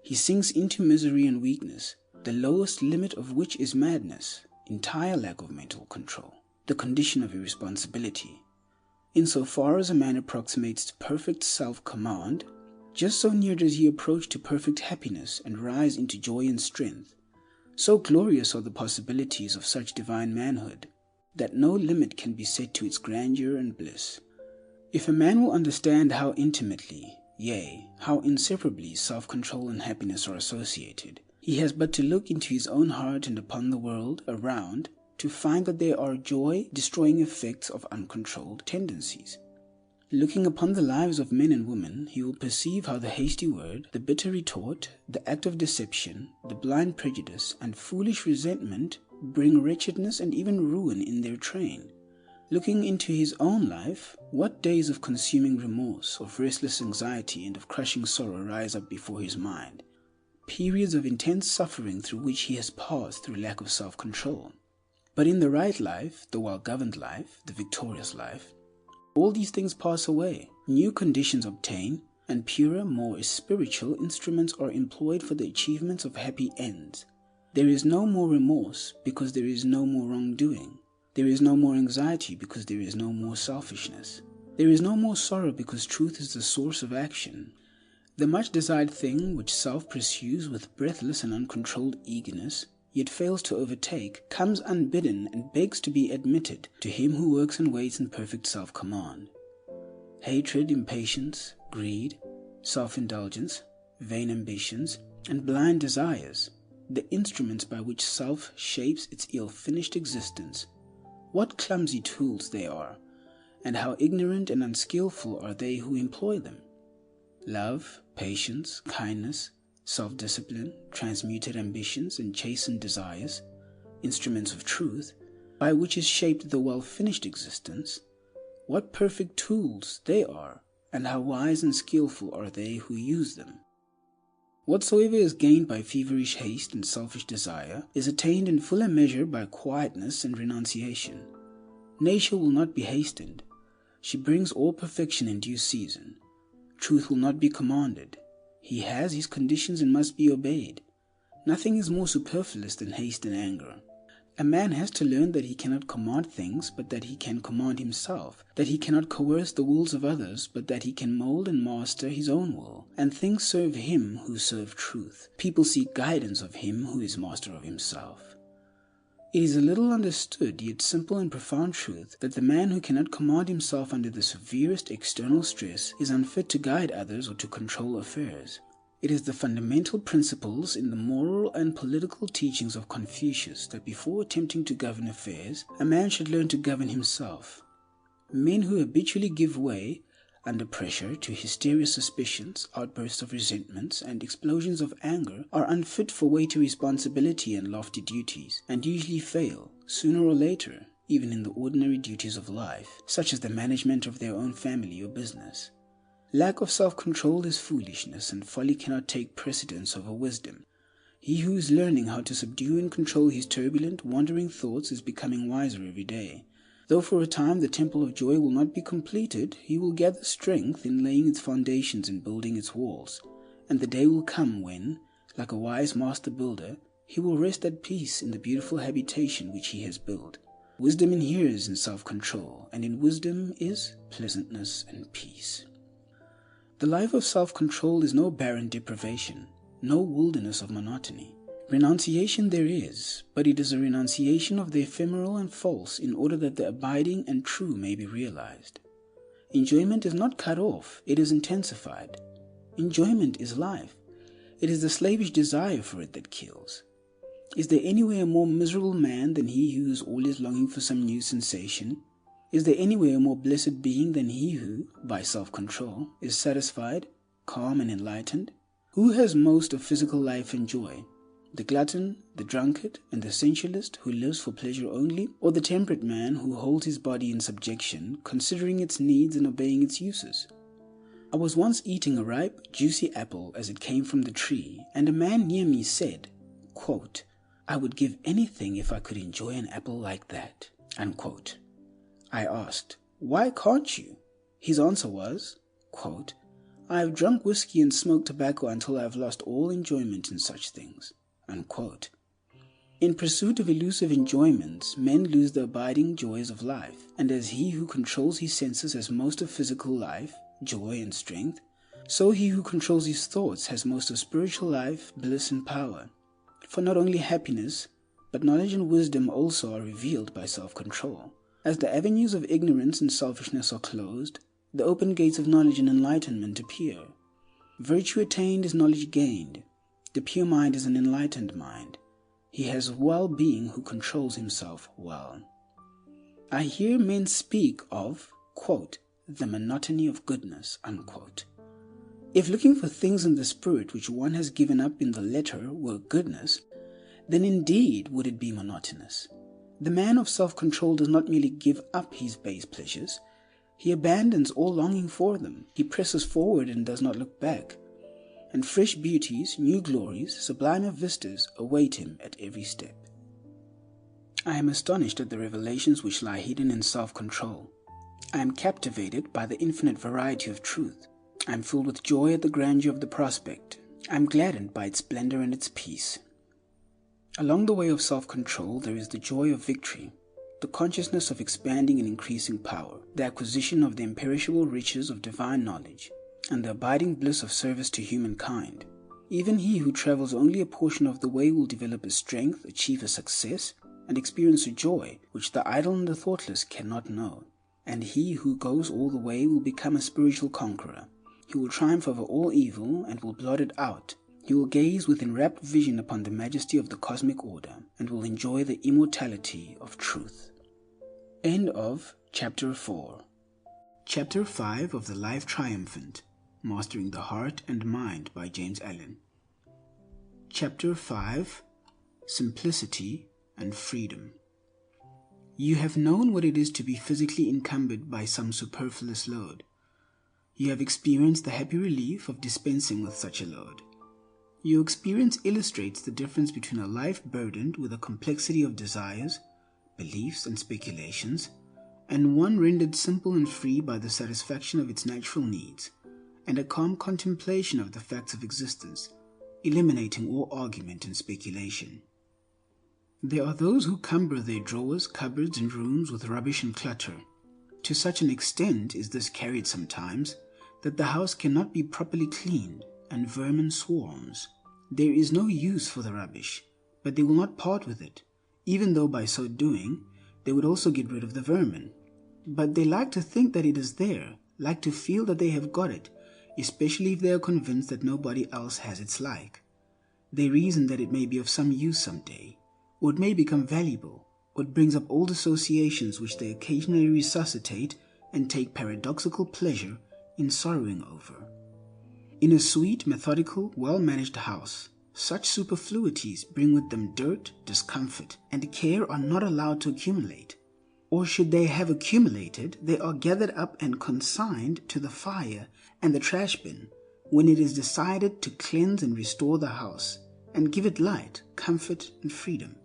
He sinks into misery and weakness, the lowest limit of which is madness, entire lack of mental control, the condition of irresponsibility. Insofar as a man approximates to perfect self-command, just so near does he approach to perfect happiness and rise into joy and strength. So glorious are the possibilities of such divine manhood, that no limit can be set to its grandeur and bliss. If a man will understand how intimately, Yea, how inseparably self-control and happiness are associated. He has but to look into his own heart and upon the world around to find that there are joy-destroying effects of uncontrolled tendencies. Looking upon the lives of men and women, he will perceive how the hasty word, the bitter retort, the act of deception, the blind prejudice, and foolish resentment bring wretchedness and even ruin in their train. Looking into his own life, what days of consuming remorse, of restless anxiety, and of crushing sorrow rise up before his mind. Periods of intense suffering through which he has passed through lack of self-control. But in the right life, the well-governed life, the victorious life, all these things pass away, new conditions obtain, and purer, more spiritual instruments are employed for the achievement of happy ends. There is no more remorse because there is no more wrongdoing. There is no more anxiety because there is no more selfishness. There is no more sorrow because truth is the source of action. The much desired thing which self pursues with breathless and uncontrolled eagerness, yet fails to overtake, comes unbidden and begs to be admitted to him who works and waits in perfect self-command. Hatred, impatience, greed, self-indulgence, vain ambitions, and blind desires, the instruments by which self shapes its ill-finished existence, what clumsy tools they are, and how ignorant and unskillful are they who employ them. Love, patience, kindness, self-discipline, transmuted ambitions, and chastened desires, instruments of truth, by which is shaped the well-finished existence, what perfect tools they are, and how wise and skillful are they who use them. Whatsoever is gained by feverish haste and selfish desire is attained in fuller measure by quietness and renunciation. Nature will not be hastened. She brings all perfection in due season. Truth will not be commanded. He has his conditions and must be obeyed. Nothing is more superfluous than haste and anger. A man has to learn that he cannot command things, but that he can command himself, that he cannot coerce the wills of others, but that he can mold and master his own will, and things serve him who serve truth. People seek guidance of him who is master of himself. It is a little understood, yet simple and profound truth, that the man who cannot command himself under the severest external stress is unfit to guide others or to control affairs. It is the fundamental principles in the moral and political teachings of Confucius that before attempting to govern affairs, a man should learn to govern himself. Men who habitually give way under pressure to hysterious suspicions, outbursts of resentments, and explosions of anger are unfit for weighty responsibility and lofty duties, and usually fail, sooner or later, even in the ordinary duties of life, such as the management of their own family or business. Lack of self-control is foolishness, and folly cannot take precedence over wisdom. He who is learning how to subdue and control his turbulent, wandering thoughts is becoming wiser every day. Though for a time the temple of joy will not be completed, he will gather strength in laying its foundations and building its walls, and the day will come when, like a wise master builder, he will rest at peace in the beautiful habitation which he has built. Wisdom inheres in self-control, and in wisdom is pleasantness and peace. The life of self-control is no barren deprivation, no wilderness of monotony. Renunciation there is, but it is a renunciation of the ephemeral and false in order that the abiding and true may be realized. Enjoyment is not cut off, it is intensified. Enjoyment is life. It is the slavish desire for it that kills. Is there anywhere a more miserable man than he who is always longing for some new sensation? Is there anywhere a more blessed being than he who, by self-control, is satisfied, calm, and enlightened? Who has most of physical life and joy? The glutton, the drunkard, and the sensualist who lives for pleasure only, or the temperate man who holds his body in subjection, considering its needs and obeying its uses? I was once eating a ripe, juicy apple as it came from the tree, and a man near me said, quote, "I would give anything if I could enjoy an apple like that." Unquote. I asked, "Why can't you?" His answer was, quote, "I have drunk whiskey and smoked tobacco until I have lost all enjoyment in such things." Unquote. In pursuit of elusive enjoyments, men lose the abiding joys of life, and as he who controls his senses has most of physical life, joy and strength, so he who controls his thoughts has most of spiritual life, bliss and power. For not only happiness, but knowledge and wisdom also are revealed by self-control. As the avenues of ignorance and selfishness are closed, the open gates of knowledge and enlightenment appear. Virtue attained is knowledge gained. The pure mind is an enlightened mind. He has well-being who controls himself well. I hear men speak of, quote, the monotony of goodness, unquote. If looking for things in the spirit which one has given up in the letter were goodness, then indeed would it be monotonous. The man of self-control does not merely give up his base pleasures, he abandons all longing for them. He presses forward and does not look back. And fresh beauties, new glories, sublimer vistas await him at every step. I am astonished at the revelations which lie hidden in self-control. I am captivated by the infinite variety of truth. I am filled with joy at the grandeur of the prospect. I am gladdened by its splendor and its peace. Along the way of self-control there is the joy of victory, the consciousness of expanding and increasing power, the acquisition of the imperishable riches of divine knowledge, and the abiding bliss of service to humankind. Even he who travels only a portion of the way will develop a strength, achieve a success, and experience a joy which the idle and the thoughtless cannot know. And he who goes all the way will become a spiritual conqueror. He will triumph over all evil and will blot it out. He will gaze with enrapt vision upon the majesty of the cosmic order and will enjoy the immortality of truth. End of Chapter 4. Chapter 5 of the Life Triumphant, Mastering the Heart and Mind by James Allen. Chapter 5, Simplicity and Freedom. You have known what it is to be physically encumbered by some superfluous load. You have experienced the happy relief of dispensing with such a load. Your experience illustrates the difference between a life burdened with a complexity of desires, beliefs, and speculations, and one rendered simple and free by the satisfaction of its natural needs, and a calm contemplation of the facts of existence, eliminating all argument and speculation. There are those who cumber their drawers, cupboards, and rooms with rubbish and clutter. To such an extent is this carried sometimes that the house cannot be properly cleaned, and vermin swarms. There is no use for the rubbish, but they will not part with it, even though by so doing they would also get rid of the vermin. But they like to think that it is there, like to feel that they have got it, especially if they are convinced that nobody else has its like. They reason that it may be of some use some day, or it may become valuable, or it brings up old associations which they occasionally resuscitate and take paradoxical pleasure in sorrowing over. In a sweet, methodical, well-managed house, such superfluities bring with them dirt, discomfort, and care are not allowed to accumulate. Or should they have accumulated, they are gathered up and consigned to the fire and the trash bin when it is decided to cleanse and restore the house and give it light, comfort, and freedom.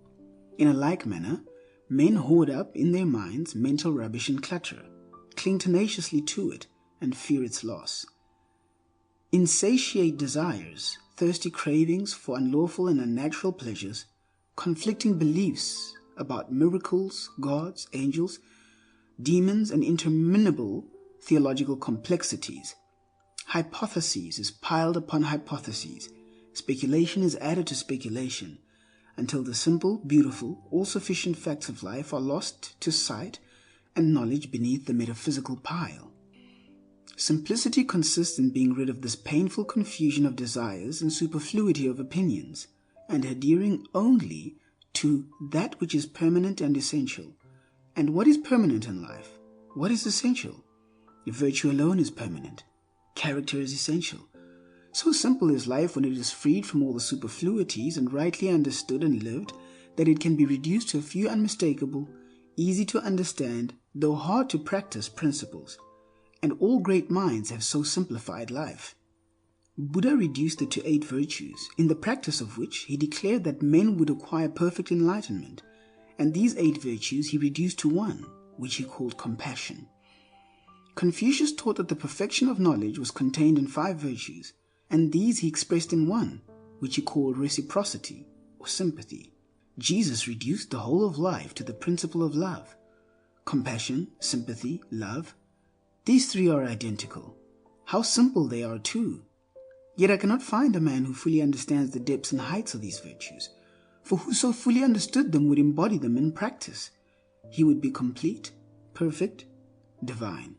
In a like manner, men hoard up in their minds mental rubbish and clutter, cling tenaciously to it, and fear its loss. Insatiate desires, thirsty cravings for unlawful and unnatural pleasures, conflicting beliefs about miracles, gods, angels, demons, and interminable theological complexities. Hypotheses is piled upon hypotheses, speculation is added to speculation, until the simple, beautiful, all-sufficient facts of life are lost to sight and knowledge beneath the metaphysical pile. Simplicity consists in being rid of this painful confusion of desires and superfluity of opinions, and adhering only to that which is permanent and essential. And what is permanent in life? What is essential? Virtue alone is permanent. Character is essential. So simple is life when it is freed from all the superfluities and rightly understood and lived that it can be reduced to a few unmistakable, easy to understand, though hard to practice principles. And all great minds have so simplified life. Buddha reduced it to 8 virtues, in the practice of which he declared that men would acquire perfect enlightenment, and these 8 virtues he reduced to 1, which he called compassion. Confucius taught that the perfection of knowledge was contained in 5 virtues, and these he expressed in 1, which he called reciprocity or sympathy. Jesus reduced the whole of life to the principle of love. Compassion, sympathy, love. These 3 are identical. How simple they are too. Yet I cannot find a man who fully understands the depths and heights of these virtues, for who so fully understood them would embody them in practice. He would be complete, perfect, divine.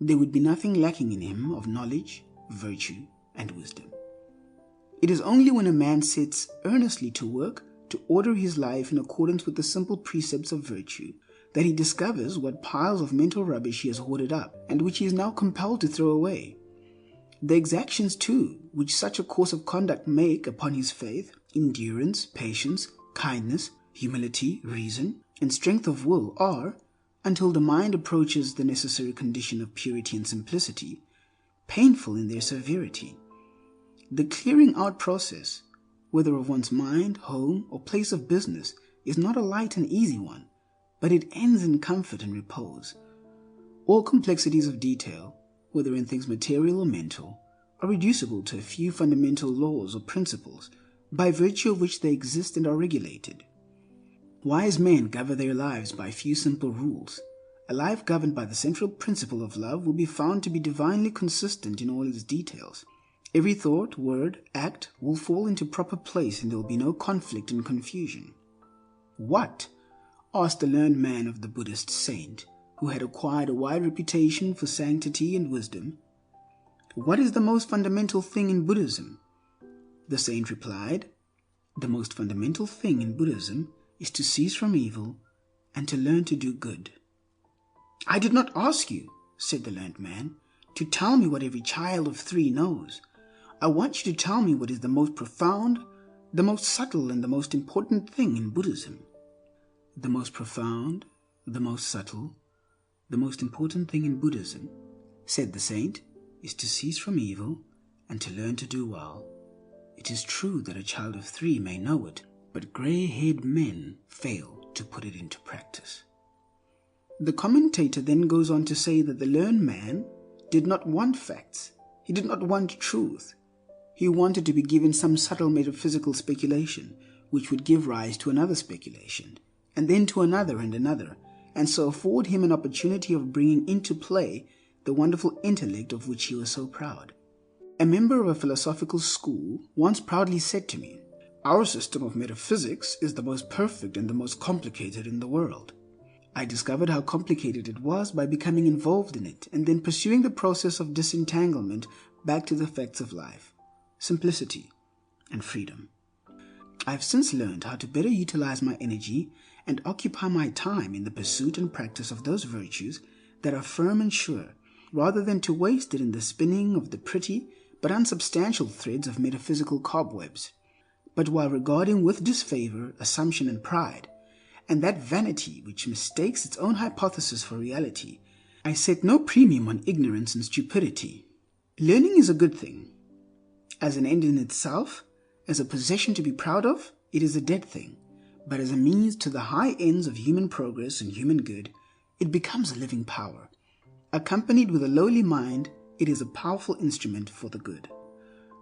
There would be nothing lacking in him of knowledge, virtue, and wisdom. It is only when a man sets earnestly to work to order his life in accordance with the simple precepts of virtue that he discovers what piles of mental rubbish he has hoarded up and which he is now compelled to throw away. The exactions, too, which such a course of conduct make upon his faith, endurance, patience, kindness, humility, reason, and strength of will are, until the mind approaches the necessary condition of purity and simplicity, painful in their severity. The clearing out process, whether of one's mind, home, or place of business, is not a light and easy one, but it ends in comfort and repose. All complexities of detail, whether in things material or mental, are reducible to a few fundamental laws or principles, by virtue of which they exist and are regulated. Wise men govern their lives by a few simple rules. A life governed by the central principle of love will be found to be divinely consistent in all its details. Every thought, word, act will fall into proper place, and there will be no conflict and confusion. What? Asked the learned man of the Buddhist saint, who had acquired a wide reputation for sanctity and wisdom. What is the most fundamental thing in Buddhism? The saint replied, the most fundamental thing in Buddhism is to cease from evil and to learn to do good. I did not ask you, said the learned man, to tell me what every child of 3 knows. I want you to tell me what is the most profound, the most subtle, and the most important thing in Buddhism. The most profound, the most subtle, the most important thing in Buddhism, said the saint, is to cease from evil and to learn to do well. It is true that a child of 3 may know it, but grey-haired men fail to put it into practice. The commentator then goes on to say that the learned man did not want facts. He did not want truth. He wanted to be given some subtle metaphysical speculation, which would give rise to another speculation, and then to another and another, and so afford him an opportunity of bringing into play the wonderful intellect of which he was so proud. A member of a philosophical school once proudly said to me, "Our system of metaphysics is the most perfect and the most complicated in the world." I discovered how complicated it was by becoming involved in it and then pursuing the process of disentanglement back to the facts of life, simplicity, and freedom. I have since learned how to better utilize my energy and occupy my time in the pursuit and practice of those virtues that are firm and sure, rather than to waste it in the spinning of the pretty but unsubstantial threads of metaphysical cobwebs. But while regarding with disfavor assumption and pride, and that vanity which mistakes its own hypothesis for reality, I set no premium on ignorance and stupidity. Learning is a good thing. As an end in itself, as a possession to be proud of, it is a dead thing. But as a means to the high ends of human progress and human good, it becomes a living power. Accompanied with a lowly mind, it is a powerful instrument for the good.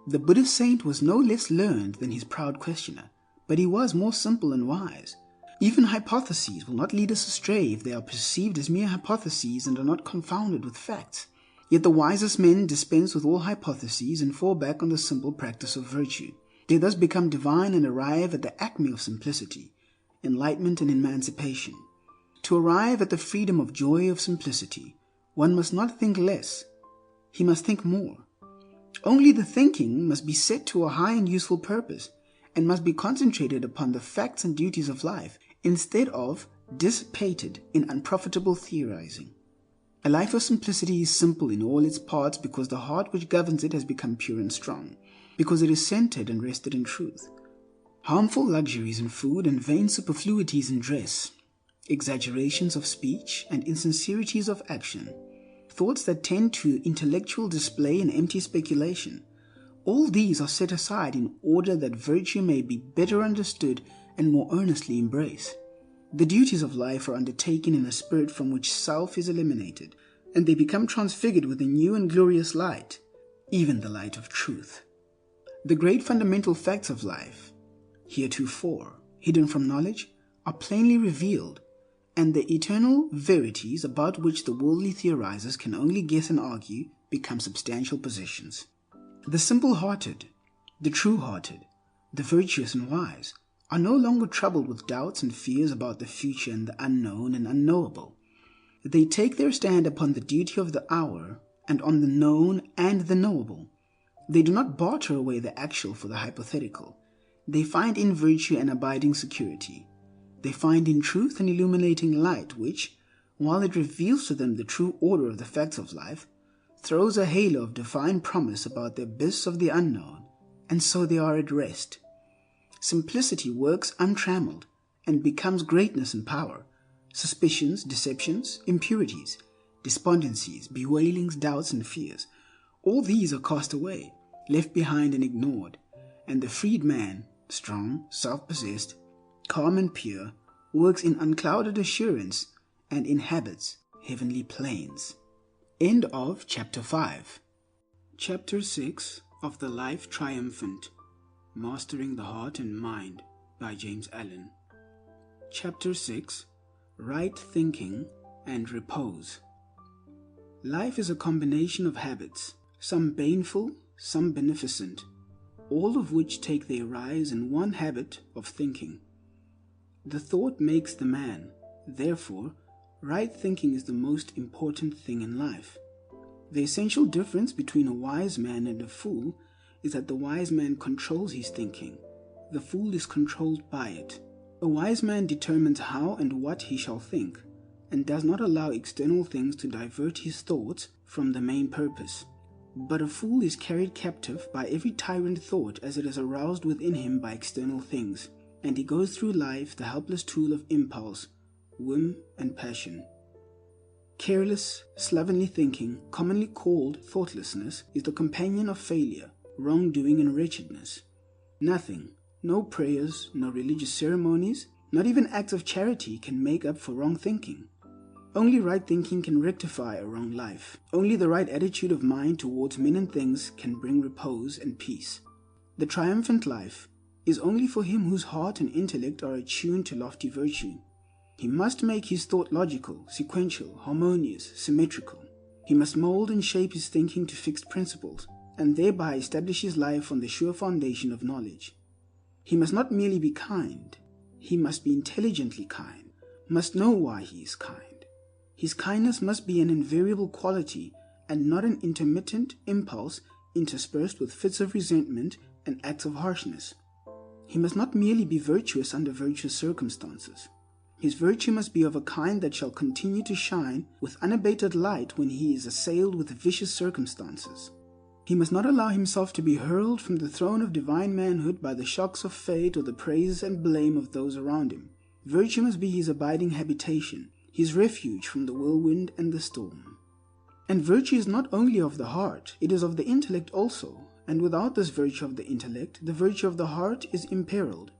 The Buddhist saint was no less learned than his proud questioner, but he was more simple and wise. Even hypotheses will not lead us astray if they are perceived as mere hypotheses and are not confounded with facts. Yet the wisest men dispense with all hypotheses and fall back on the simple practice of virtue. They thus become divine and arrive at the acme of simplicity, enlightenment and emancipation. To arrive at the freedom of joy of simplicity, one must not think less, he must think more. Only the thinking must be set to a high and useful purpose, and must be concentrated upon the facts and duties of life, instead of dissipated in unprofitable theorizing. A life of simplicity is simple in all its parts because the heart which governs it has become pure and strong, because it is centered and rested in truth. Harmful luxuries in food and vain superfluities in dress, exaggerations of speech and insincerities of action, thoughts that tend to intellectual display and empty speculation, all these are set aside in order that virtue may be better understood and more earnestly embraced. The duties of life are undertaken in a spirit from which self is eliminated, and they become transfigured with a new and glorious light, even the light of truth. The great fundamental facts of life, heretofore hidden from knowledge, are plainly revealed, and the eternal verities about which the worldly theorizers can only guess and argue become substantial positions. The simple-hearted, the true-hearted, the virtuous and wise are no longer troubled with doubts and fears about the future and the unknown and unknowable. They take their stand upon the duty of the hour and on the known and the knowable. They do not barter away the actual for the hypothetical. They find in virtue an abiding security. They find in truth an illuminating light which, while it reveals to them the true order of the facts of life, throws a halo of divine promise about the abyss of the unknown, and so they are at rest. Simplicity works untrammeled and becomes greatness and power. Suspicions, deceptions, impurities, despondencies, bewailings, doubts, and fears, all these are cast away, left behind and ignored, and the freed man, strong, self-possessed, calm and pure, works in unclouded assurance and inhabits heavenly plains. End of Chapter 5. Chapter 6 of the Life Triumphant, Mastering the Heart and Mind by James Allen. Chapter 6, Right Thinking and Repose. Life is a combination of habits, some baneful, some beneficent, all of which take their rise in one habit of thinking. The thought makes the man. Therefore, right thinking is the most important thing in life. The essential difference between a wise man and a fool is that the wise man controls his thinking. The fool is controlled by it. A wise man determines how and what he shall think, and does not allow external things to divert his thoughts from the main purpose. But a fool is carried captive by every tyrant thought as it is aroused within him by external things, and he goes through life the helpless tool of impulse, whim, and passion. Careless, slovenly thinking, commonly called thoughtlessness, is the companion of failure, wrongdoing, and wretchedness. Nothing, no prayers, no religious ceremonies, not even acts of charity can make up for wrong thinking. Only right thinking can rectify a wrong life. Only the right attitude of mind towards men and things can bring repose and peace. The triumphant life is only for him whose heart and intellect are attuned to lofty virtue. He must make his thought logical, sequential, harmonious, symmetrical. He must mold and shape his thinking to fixed principles, and thereby establish his life on the sure foundation of knowledge. He must not merely be kind. He must be intelligently kind, must know why he is kind. His kindness must be an invariable quality and not an intermittent impulse interspersed with fits of resentment and acts of harshness. He must not merely be virtuous under virtuous circumstances. His virtue must be of a kind that shall continue to shine with unabated light when he is assailed with vicious circumstances. He must not allow himself to be hurled from the throne of divine manhood by the shocks of fate or the praise and blame of those around him. Virtue must be his abiding habitation, his refuge from the whirlwind and the storm. And virtue is not only of the heart, it is of the intellect also, and without this virtue of the intellect, the virtue of the heart is imperiled.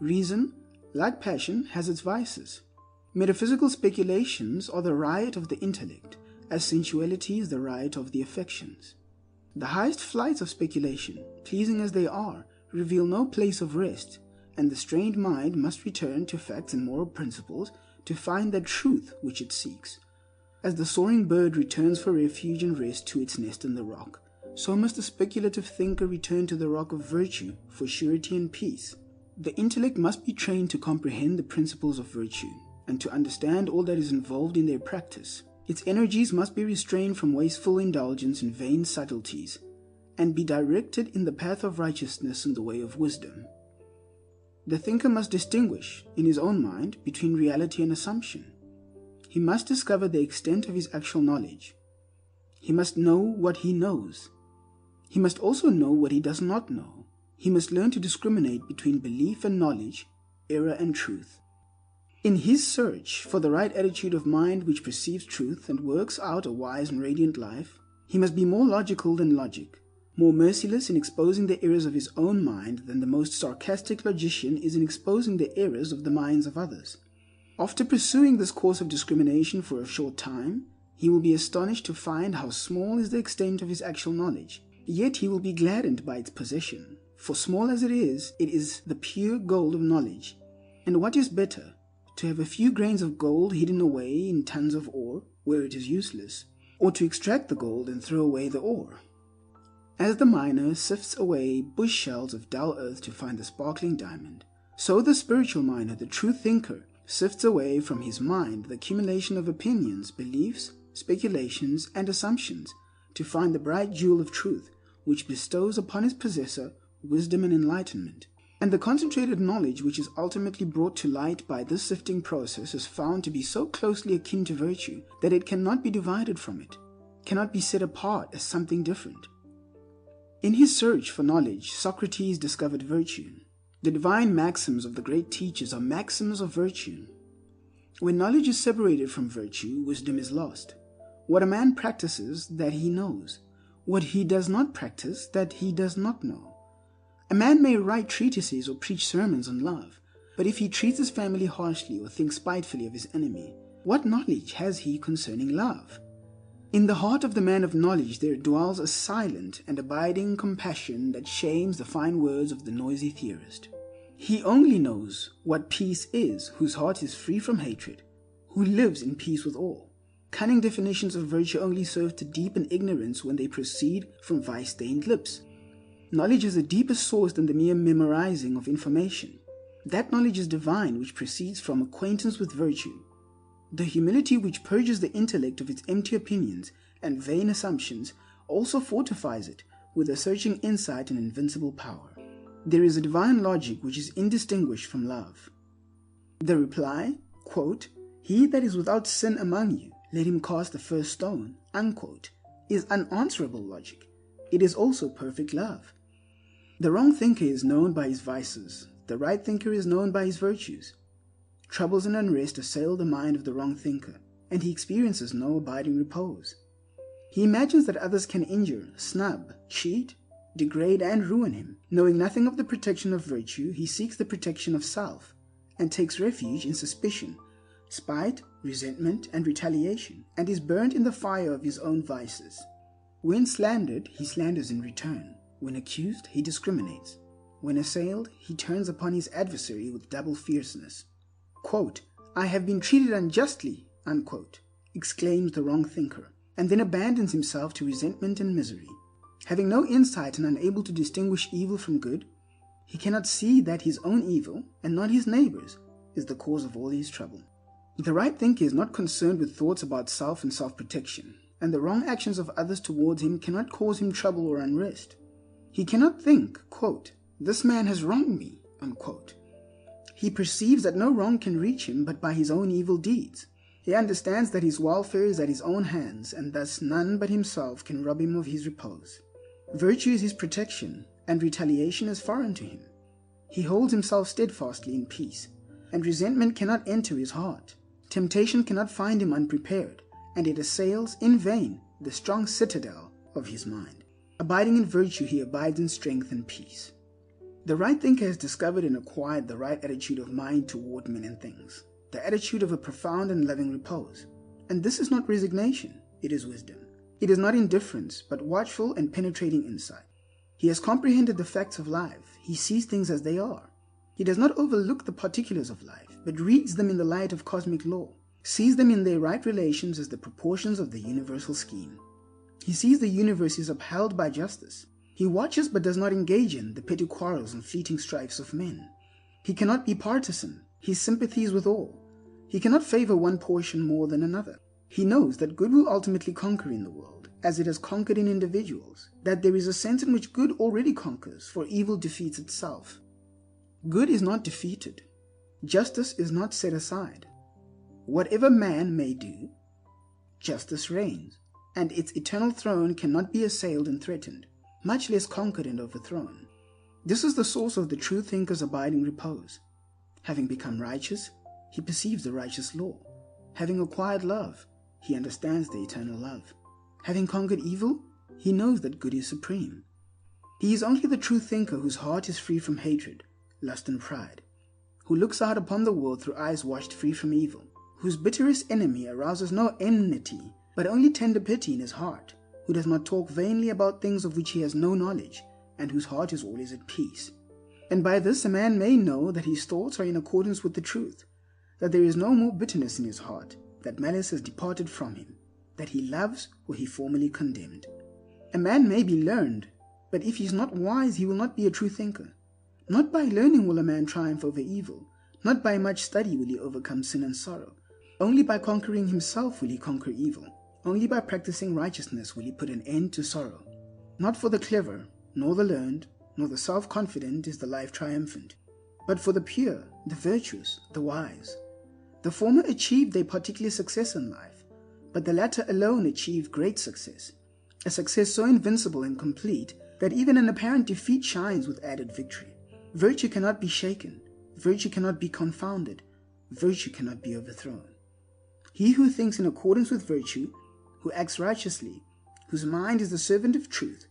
Reason, like passion, has its vices. Metaphysical speculations are the riot of the intellect, as sensuality is the riot of the affections. The highest flights of speculation, pleasing as they are, reveal no place of rest, and the strained mind must return to facts and moral principles to find that truth which it seeks. As the soaring bird returns for refuge and rest to its nest in the rock, so must the speculative thinker return to the rock of virtue for surety and peace. The intellect must be trained to comprehend the principles of virtue, and to understand all that is involved in their practice. Its energies must be restrained from wasteful indulgence in vain subtleties, and be directed in the path of righteousness and the way of wisdom. The thinker must distinguish, in his own mind, between reality and assumption. He must discover the extent of his actual knowledge. He must know what he knows. He must also know what he does not know. He must learn to discriminate between belief and knowledge, error and truth. In his search for the right attitude of mind which perceives truth and works out a wise and radiant life, he must be more logical than logic, more merciless in exposing the errors of his own mind than the most sarcastic logician is in exposing the errors of the minds of others. After pursuing this course of discrimination for a short time, he will be astonished to find how small is the extent of his actual knowledge. Yet he will be gladdened by its possession, for small as it is the pure gold of knowledge. And what is better, to have a few grains of gold hidden away in tons of ore, where it is useless, or to extract the gold and throw away the ore? As the miner sifts away bush shells of dull earth to find the sparkling diamond, so the spiritual miner, the true thinker, sifts away from his mind the accumulation of opinions, beliefs, speculations, and assumptions to find the bright jewel of truth, which bestows upon its possessor wisdom and enlightenment. And the concentrated knowledge which is ultimately brought to light by this sifting process is found to be so closely akin to virtue that it cannot be divided from it, cannot be set apart as something different. In his search for knowledge, Socrates discovered virtue. The divine maxims of the great teachers are maxims of virtue. When knowledge is separated from virtue, wisdom is lost. What a man practices, that he knows. What he does not practice, that he does not know. A man may write treatises or preach sermons on love, but if he treats his family harshly or thinks spitefully of his enemy, what knowledge has he concerning love? In the heart of the man of knowledge there dwells a silent and abiding compassion that shames the fine words of the noisy theorist. He only knows what peace is whose heart is free from hatred, who lives in peace with all. Cunning definitions of virtue only serve to deepen ignorance when they proceed from vice-stained lips. Knowledge has a deeper source than the mere memorizing of information. That knowledge is divine which proceeds from acquaintance with virtue. The humility which purges the intellect of its empty opinions and vain assumptions also fortifies it with a searching insight and invincible power. There is a divine logic which is indistinguished from love. The reply, quote, "He that is without sin among you, let him cast the first stone," unquote, is unanswerable logic. It is also perfect love. The wrong thinker is known by his vices. The right thinker is known by his virtues. Troubles and unrest assail the mind of the wrong thinker, and he experiences no abiding repose. He imagines that others can injure, snub, cheat, degrade, and ruin him. Knowing nothing of the protection of virtue, he seeks the protection of self, and takes refuge in suspicion, spite, resentment, and retaliation, and is burnt in the fire of his own vices. When slandered, he slanders in return. When accused, he discriminates. When assailed, he turns upon his adversary with double fierceness. Quote, "I have been treated unjustly," unquote, exclaims the wrong thinker, and then abandons himself to resentment and misery. Having no insight and unable to distinguish evil from good, he cannot see that his own evil, and not his neighbor's, is the cause of all his trouble. The right thinker is not concerned with thoughts about self and self-protection, and the wrong actions of others towards him cannot cause him trouble or unrest. He cannot think, quote, "This man has wronged me," unquote. He perceives that no wrong can reach him but by his own evil deeds. He understands that his welfare is at his own hands, and thus none but himself can rob him of his repose. Virtue is his protection, and retaliation is foreign to him. He holds himself steadfastly in peace, and resentment cannot enter his heart. Temptation cannot find him unprepared, and it assails in vain the strong citadel of his mind. Abiding in virtue, he abides in strength and peace. The right thinker has discovered and acquired the right attitude of mind toward men and things, the attitude of a profound and loving repose. And this is not resignation, it is wisdom. It is not indifference, but watchful and penetrating insight. He has comprehended the facts of life. He sees things as they are. He does not overlook the particulars of life, but reads them in the light of cosmic law, sees them in their right relations as the proportions of the universal scheme. He sees the universe is upheld by justice. He watches but does not engage in the petty quarrels and fleeting strifes of men. He cannot be partisan. He sympathies with all. He cannot favor one portion more than another. He knows that good will ultimately conquer in the world, as it has conquered in individuals, that there is a sense in which good already conquers, for evil defeats itself. Good is not defeated. Justice is not set aside. Whatever man may do, justice reigns, and its eternal throne cannot be assailed and threatened, much less conquered and overthrown. This is the source of the true thinker's abiding repose. Having become righteous, he perceives the righteous law. Having acquired love, he understands the eternal love. Having conquered evil, he knows that good is supreme. He is only the true thinker whose heart is free from hatred, lust, and pride, who looks out upon the world through eyes washed free from evil, whose bitterest enemy arouses no enmity, but only tender pity in his heart, who does not talk vainly about things of which he has no knowledge, and whose heart is always at peace. And by this a man may know that his thoughts are in accordance with the truth, that there is no more bitterness in his heart, that malice has departed from him, that he loves who he formerly condemned. A man may be learned, but if he is not wise, he will not be a true thinker. Not by learning will a man triumph over evil, not by much study will he overcome sin and sorrow. Only by conquering himself will he conquer evil. Only by practicing righteousness will he put an end to sorrow. Not for the clever, nor the learned, nor the self-confident is the life triumphant, but for the pure, the virtuous, the wise. The former achieved their particular success in life, but the latter alone achieved great success, a success so invincible and complete that even an apparent defeat shines with added victory. Virtue cannot be shaken, virtue cannot be confounded, virtue cannot be overthrown. He who thinks in accordance with virtue, who acts righteously, whose mind is the servant of truth,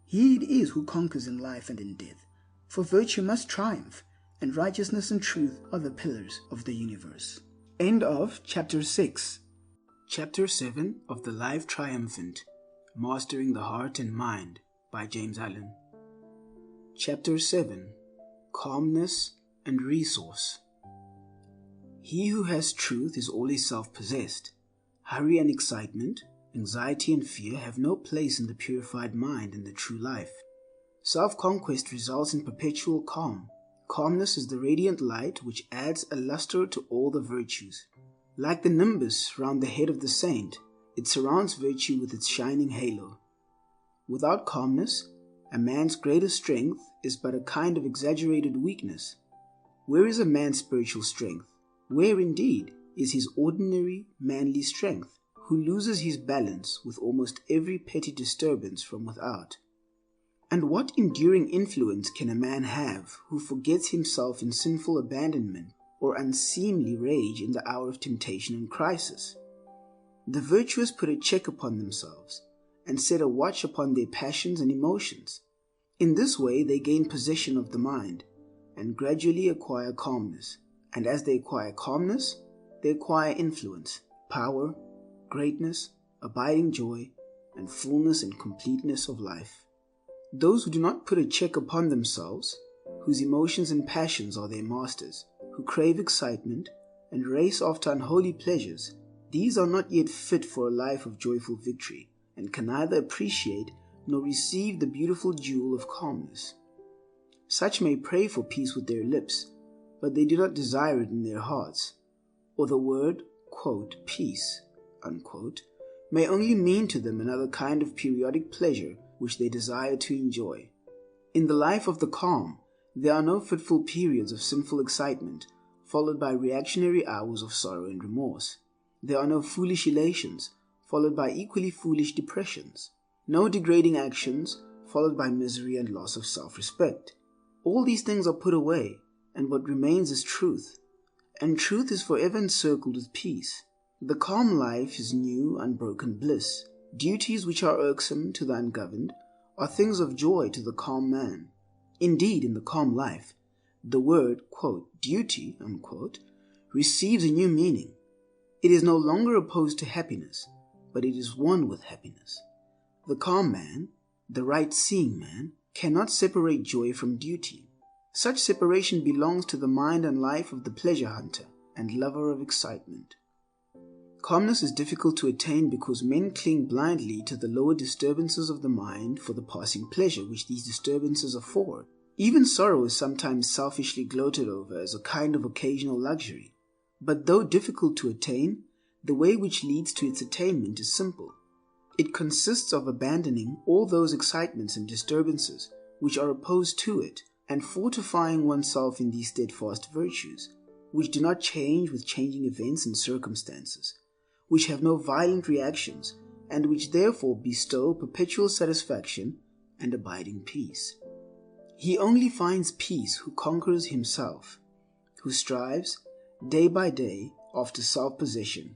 he it is who conquers in life and in death. For virtue must triumph, and righteousness and truth are the pillars of the universe. End of Chapter 6. Chapter 7 of the Life Triumphant, Mastering the Heart and Mind by James Allen. Chapter 7. Calmness and Resource. He who has truth is always self-possessed. Hurry and excitement, anxiety and fear have no place in the purified mind and the true life. Self-conquest results in perpetual calm. Calmness is the radiant light which adds a luster to all the virtues. Like the nimbus round the head of the saint, it surrounds virtue with its shining halo. Without calmness, a man's greatest strength is but a kind of exaggerated weakness. Where is a man's spiritual strength? Where indeed is his ordinary manly strength, who loses his balance with almost every petty disturbance from without? And what enduring influence can a man have who forgets himself in sinful abandonment or unseemly rage in the hour of temptation and crisis? The virtuous put a check upon themselves and set a watch upon their passions and emotions. In this way they gain possession of the mind and gradually acquire calmness. And as they acquire calmness, they acquire influence, power, greatness, abiding joy, and fullness and completeness of life. Those who do not put a check upon themselves, whose emotions and passions are their masters, who crave excitement and race after unholy pleasures, these are not yet fit for a life of joyful victory, and can neither appreciate nor receive the beautiful jewel of calmness. Such may pray for peace with their lips, but they do not desire it in their hearts, or the word, quote, peace, unquote, may only mean to them another kind of periodic pleasure which they desire to enjoy. In the life of the calm, there are no fitful periods of sinful excitement, followed by reactionary hours of sorrow and remorse. There are no foolish elations, followed by equally foolish depressions. No degrading actions, followed by misery and loss of self-respect. All these things are put away, and what remains is truth. And truth is forever encircled with peace. The calm life is new, unbroken bliss. Duties which are irksome to the ungoverned are things of joy to the calm man. Indeed, in the calm life, the word, quote, duty, unquote, receives a new meaning. It is no longer opposed to happiness, but it is one with happiness. The calm man, the right-seeing man, cannot separate joy from duty. Such separation belongs to the mind and life of the pleasure hunter and lover of excitement. Calmness is difficult to attain because men cling blindly to the lower disturbances of the mind for the passing pleasure which these disturbances afford. Even sorrow is sometimes selfishly gloated over as a kind of occasional luxury. But though difficult to attain, the way which leads to its attainment is simple. It consists of abandoning all those excitements and disturbances which are opposed to it, and fortifying oneself in these steadfast virtues, which do not change with changing events and circumstances, which have no violent reactions, and which therefore bestow perpetual satisfaction and abiding peace. He only finds peace who conquers himself, who strives, day by day, after self-possession,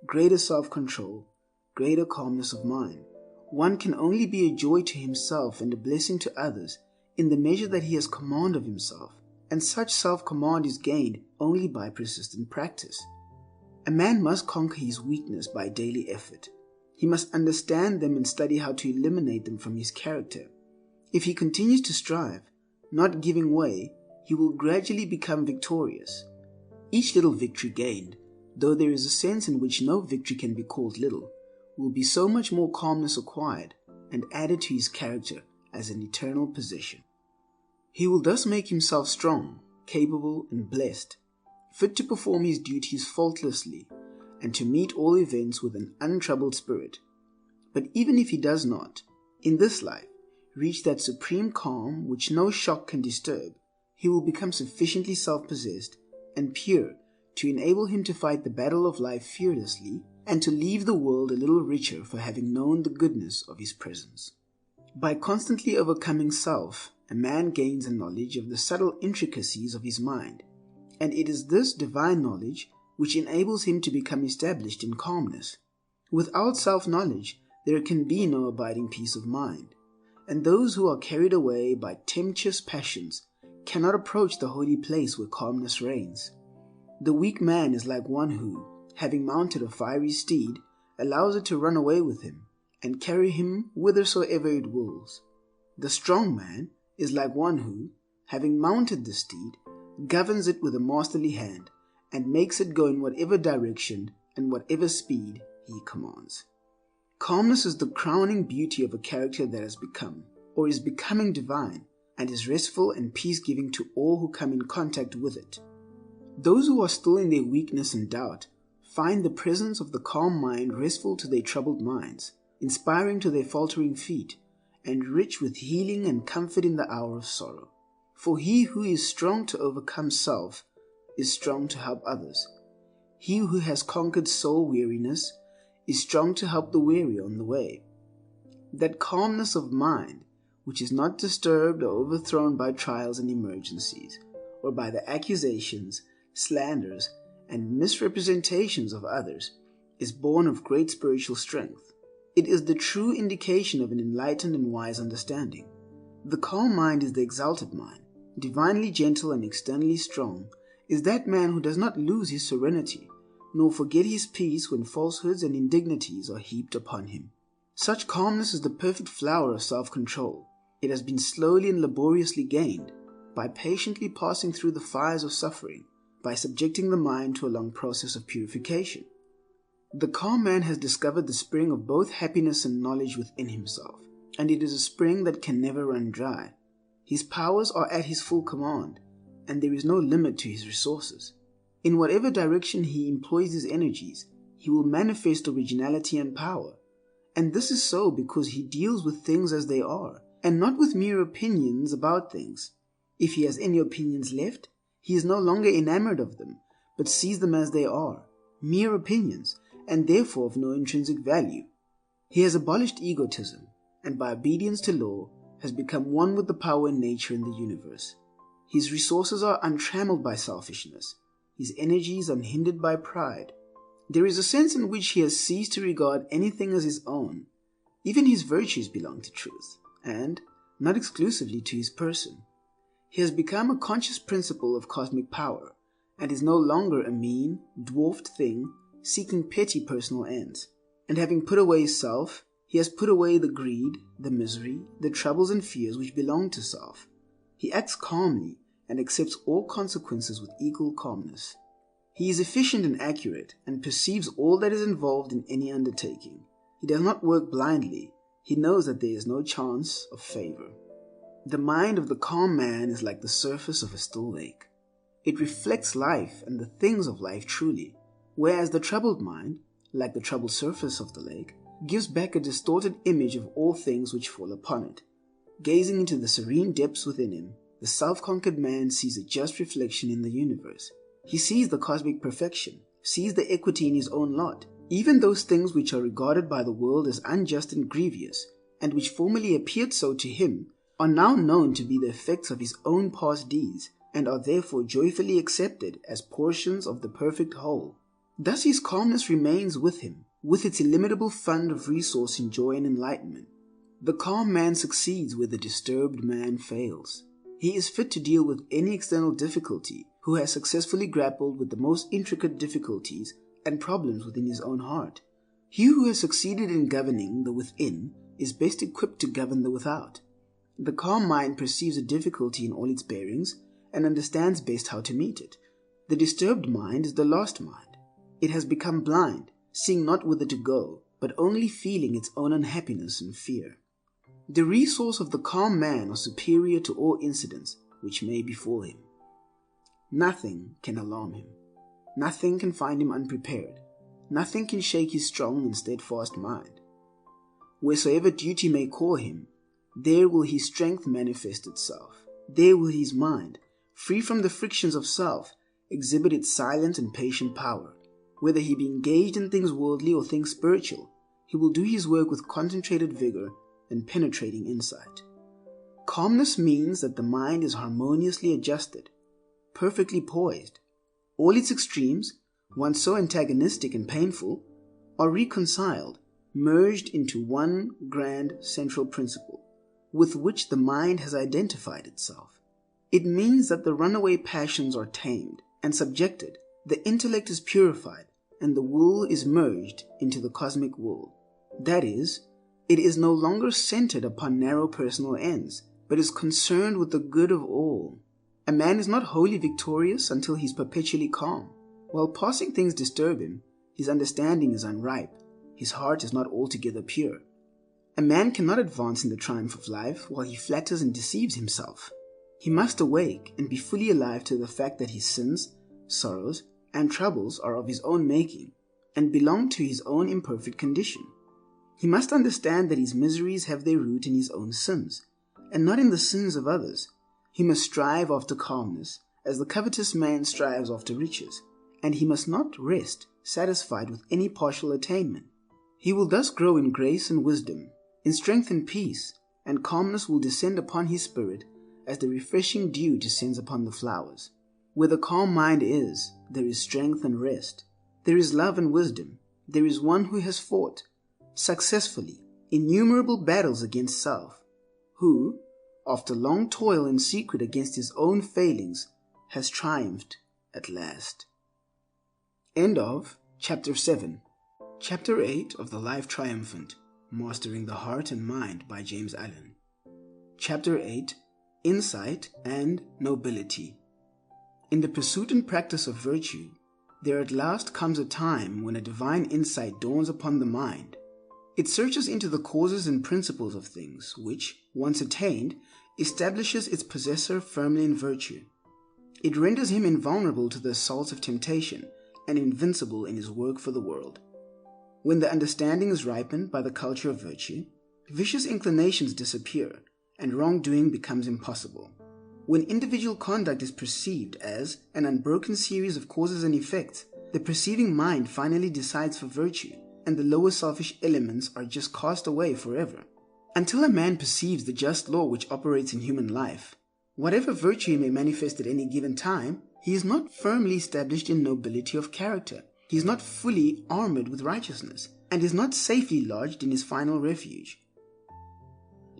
greater self-control, greater calmness of mind. One can only be a joy to himself and a blessing to others in the measure that he has command of himself, and such self-command is gained only by persistent practice. A man must conquer his weakness by daily effort. He must understand them and study how to eliminate them from his character. If he continues to strive, not giving way, he will gradually become victorious. Each little victory gained, though there is a sense in which no victory can be called little, will be so much more calmness acquired and added to his character as an eternal possession. He will thus make himself strong, capable, and blessed, fit to perform his duties faultlessly, and to meet all events with an untroubled spirit. But even if he does not, in this life, reach that supreme calm which no shock can disturb, he will become sufficiently self-possessed and pure to enable him to fight the battle of life fearlessly and to leave the world a little richer for having known the goodness of his presence. By constantly overcoming self, a man gains a knowledge of the subtle intricacies of his mind, and it is this divine knowledge which enables him to become established in calmness. Without self-knowledge, there can be no abiding peace of mind, and those who are carried away by tempestuous passions cannot approach the holy place where calmness reigns. The weak man is like one who, having mounted a fiery steed, allows it to run away with him and carry him whithersoever it wills. The strong man is like one who, having mounted the steed, governs it with a masterly hand and makes it go in whatever direction and whatever speed he commands. Calmness is the crowning beauty of a character that has become, or is becoming divine, and is restful and peace-giving to all who come in contact with it. Those who are still in their weakness and doubt find the presence of the calm mind restful to their troubled minds, inspiring to their faltering feet, and rich with healing and comfort in the hour of sorrow. For he who is strong to overcome self is strong to help others. He who has conquered soul weariness is strong to help the weary on the way. That calmness of mind, which is not disturbed or overthrown by trials and emergencies, or by the accusations, slanders, and misrepresentations of others, is born of great spiritual strength. It is the true indication of an enlightened and wise understanding. The calm mind is the exalted mind. Divinely gentle and externally strong is that man who does not lose his serenity, nor forget his peace when falsehoods and indignities are heaped upon him. Such calmness is the perfect flower of self-control. It has been slowly and laboriously gained, by patiently passing through the fires of suffering, by subjecting the mind to a long process of purification. The calm man has discovered the spring of both happiness and knowledge within himself, and it is a spring that can never run dry. His powers are at his full command, and there is no limit to his resources. In whatever direction he employs his energies, he will manifest originality and power. And this is so because he deals with things as they are, and not with mere opinions about things. If he has any opinions left, he is no longer enamored of them, but sees them as they are, mere opinions, and therefore of no intrinsic value. He has abolished egotism, and by obedience to law, has become one with the power and nature in the universe. His resources are untrammeled by selfishness, his energies unhindered by pride. There is a sense in which he has ceased to regard anything as his own. Even his virtues belong to truth, and not exclusively to his person. He has become a conscious principle of cosmic power, and is no longer a mean, dwarfed thing seeking petty personal ends. And having put away self, he has put away the greed, the misery, the troubles and fears which belong to self. He acts calmly and accepts all consequences with equal calmness. He is efficient and accurate and perceives all that is involved in any undertaking. He does not work blindly. He knows that there is no chance of favor. The mind of the calm man is like the surface of a still lake. It reflects life and the things of life truly, whereas the troubled mind, like the troubled surface of the lake, gives back a distorted image of all things which fall upon it. Gazing into the serene depths within him, the self-conquered man sees a just reflection in the universe. He sees the cosmic perfection, sees the equity in his own lot. Even those things which are regarded by the world as unjust and grievous, and which formerly appeared so to him, are now known to be the effects of his own past deeds, and are therefore joyfully accepted as portions of the perfect whole. Thus his calmness remains with him, with its illimitable fund of resource in joy and enlightenment. The calm man succeeds where the disturbed man fails. He is fit to deal with any external difficulty who has successfully grappled with the most intricate difficulties and problems within his own heart. He who has succeeded in governing the within is best equipped to govern the without. The calm mind perceives a difficulty in all its bearings and understands best how to meet it. The disturbed mind is the lost mind. It has become blind, seeing not whither to go, but only feeling its own unhappiness and fear. The resources of the calm man are superior to all incidents which may befall him. Nothing can alarm him. Nothing can find him unprepared. Nothing can shake his strong and steadfast mind. Wheresoever duty may call him, there will his strength manifest itself. There will his mind, free from the frictions of self, exhibit its silent and patient power. Whether he be engaged in things worldly or things spiritual, he will do his work with concentrated vigor and penetrating insight. Calmness means that the mind is harmoniously adjusted, perfectly poised. All its extremes, once so antagonistic and painful, are reconciled, merged into one grand central principle, with which the mind has identified itself. It means that the runaway passions are tamed and subjected, the intellect is purified, and the will is merged into the cosmic will. That is, it is no longer centered upon narrow personal ends, but is concerned with the good of all. A man is not wholly victorious until he is perpetually calm. While passing things disturb him, his understanding is unripe, his heart is not altogether pure. A man cannot advance in the triumph of life while he flatters and deceives himself. He must awake and be fully alive to the fact that his sins, sorrows, and troubles are of his own making and belong to his own imperfect condition. He must understand that his miseries have their root in his own sins, and not in the sins of others. He must strive after calmness, as the covetous man strives after riches, and he must not rest satisfied with any partial attainment. He will thus grow in grace and wisdom, in strength and peace, and calmness will descend upon his spirit as the refreshing dew descends upon the flowers. Where the calm mind is, there is strength and rest. There is love and wisdom. There is one who has fought successfully innumerable battles against self, who, after long toil in secret against his own failings, has triumphed at last. End of Chapter 7. Chapter 8 of the Life Triumphant, Mastering the Heart and Mind by James Allen. Chapter 8, Insight and Nobility. In the pursuit and practice of virtue, there at last comes a time when a divine insight dawns upon the mind. It searches into the causes and principles of things, which, once attained, establishes its possessor firmly in virtue. It renders him invulnerable to the assaults of temptation and invincible in his work for the world. When the understanding is ripened by the culture of virtue, vicious inclinations disappear and wrongdoing becomes impossible. When individual conduct is perceived as an unbroken series of causes and effects, the perceiving mind finally decides for virtue, and the lower selfish elements are just cast away forever. Until a man perceives the just law which operates in human life, whatever virtue he may manifest at any given time, he is not firmly established in nobility of character. He is not fully armored with righteousness, and is not safely lodged in his final refuge.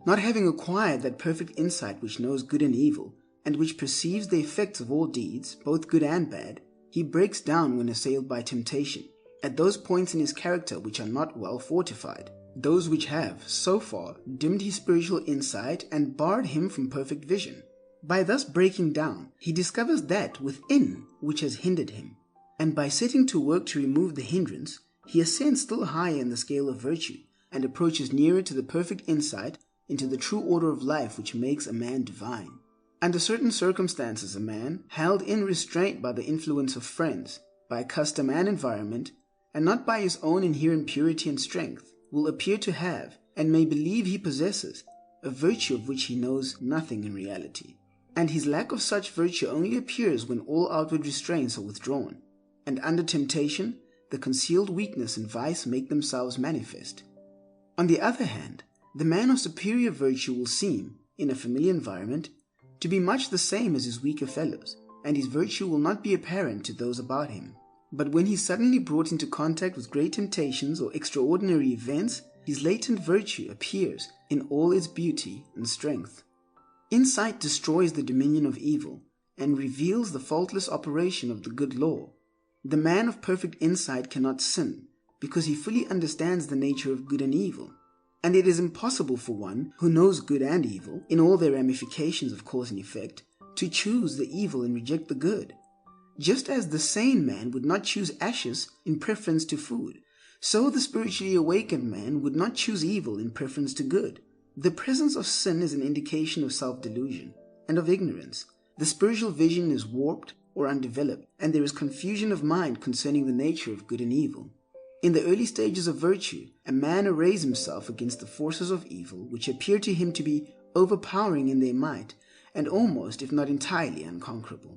Not having acquired that perfect insight which knows good and evil, and which perceives the effects of all deeds, both good and bad, he breaks down when assailed by temptation, at those points in his character which are not well fortified, those which have, so far, dimmed his spiritual insight and barred him from perfect vision. By thus breaking down, he discovers that within which has hindered him, and by setting to work to remove the hindrance, he ascends still higher in the scale of virtue, and approaches nearer to the perfect insight into the true order of life which makes a man divine. Under certain circumstances, a man, held in restraint by the influence of friends, by custom and environment, and not by his own inherent purity and strength, will appear to have, and may believe he possesses, a virtue of which he knows nothing in reality. And his lack of such virtue only appears when all outward restraints are withdrawn, and under temptation, the concealed weakness and vice make themselves manifest. On the other hand, the man of superior virtue will seem, in a familiar environment, to be much the same as his weaker fellows, and his virtue will not be apparent to those about him. But when he is suddenly brought into contact with great temptations or extraordinary events, his latent virtue appears in all its beauty and strength. Insight destroys the dominion of evil and reveals the faultless operation of the good law. The man of perfect insight cannot sin, because he fully understands the nature of good and evil. And it is impossible for one who knows good and evil, in all their ramifications of cause and effect, to choose the evil and reject the good. Just as the sane man would not choose ashes in preference to food, so the spiritually awakened man would not choose evil in preference to good. The presence of sin is an indication of self-delusion and of ignorance. The spiritual vision is warped or undeveloped, and there is confusion of mind concerning the nature of good and evil. In the early stages of virtue, a man arrays himself against the forces of evil which appear to him to be overpowering in their might and almost, if not entirely, unconquerable.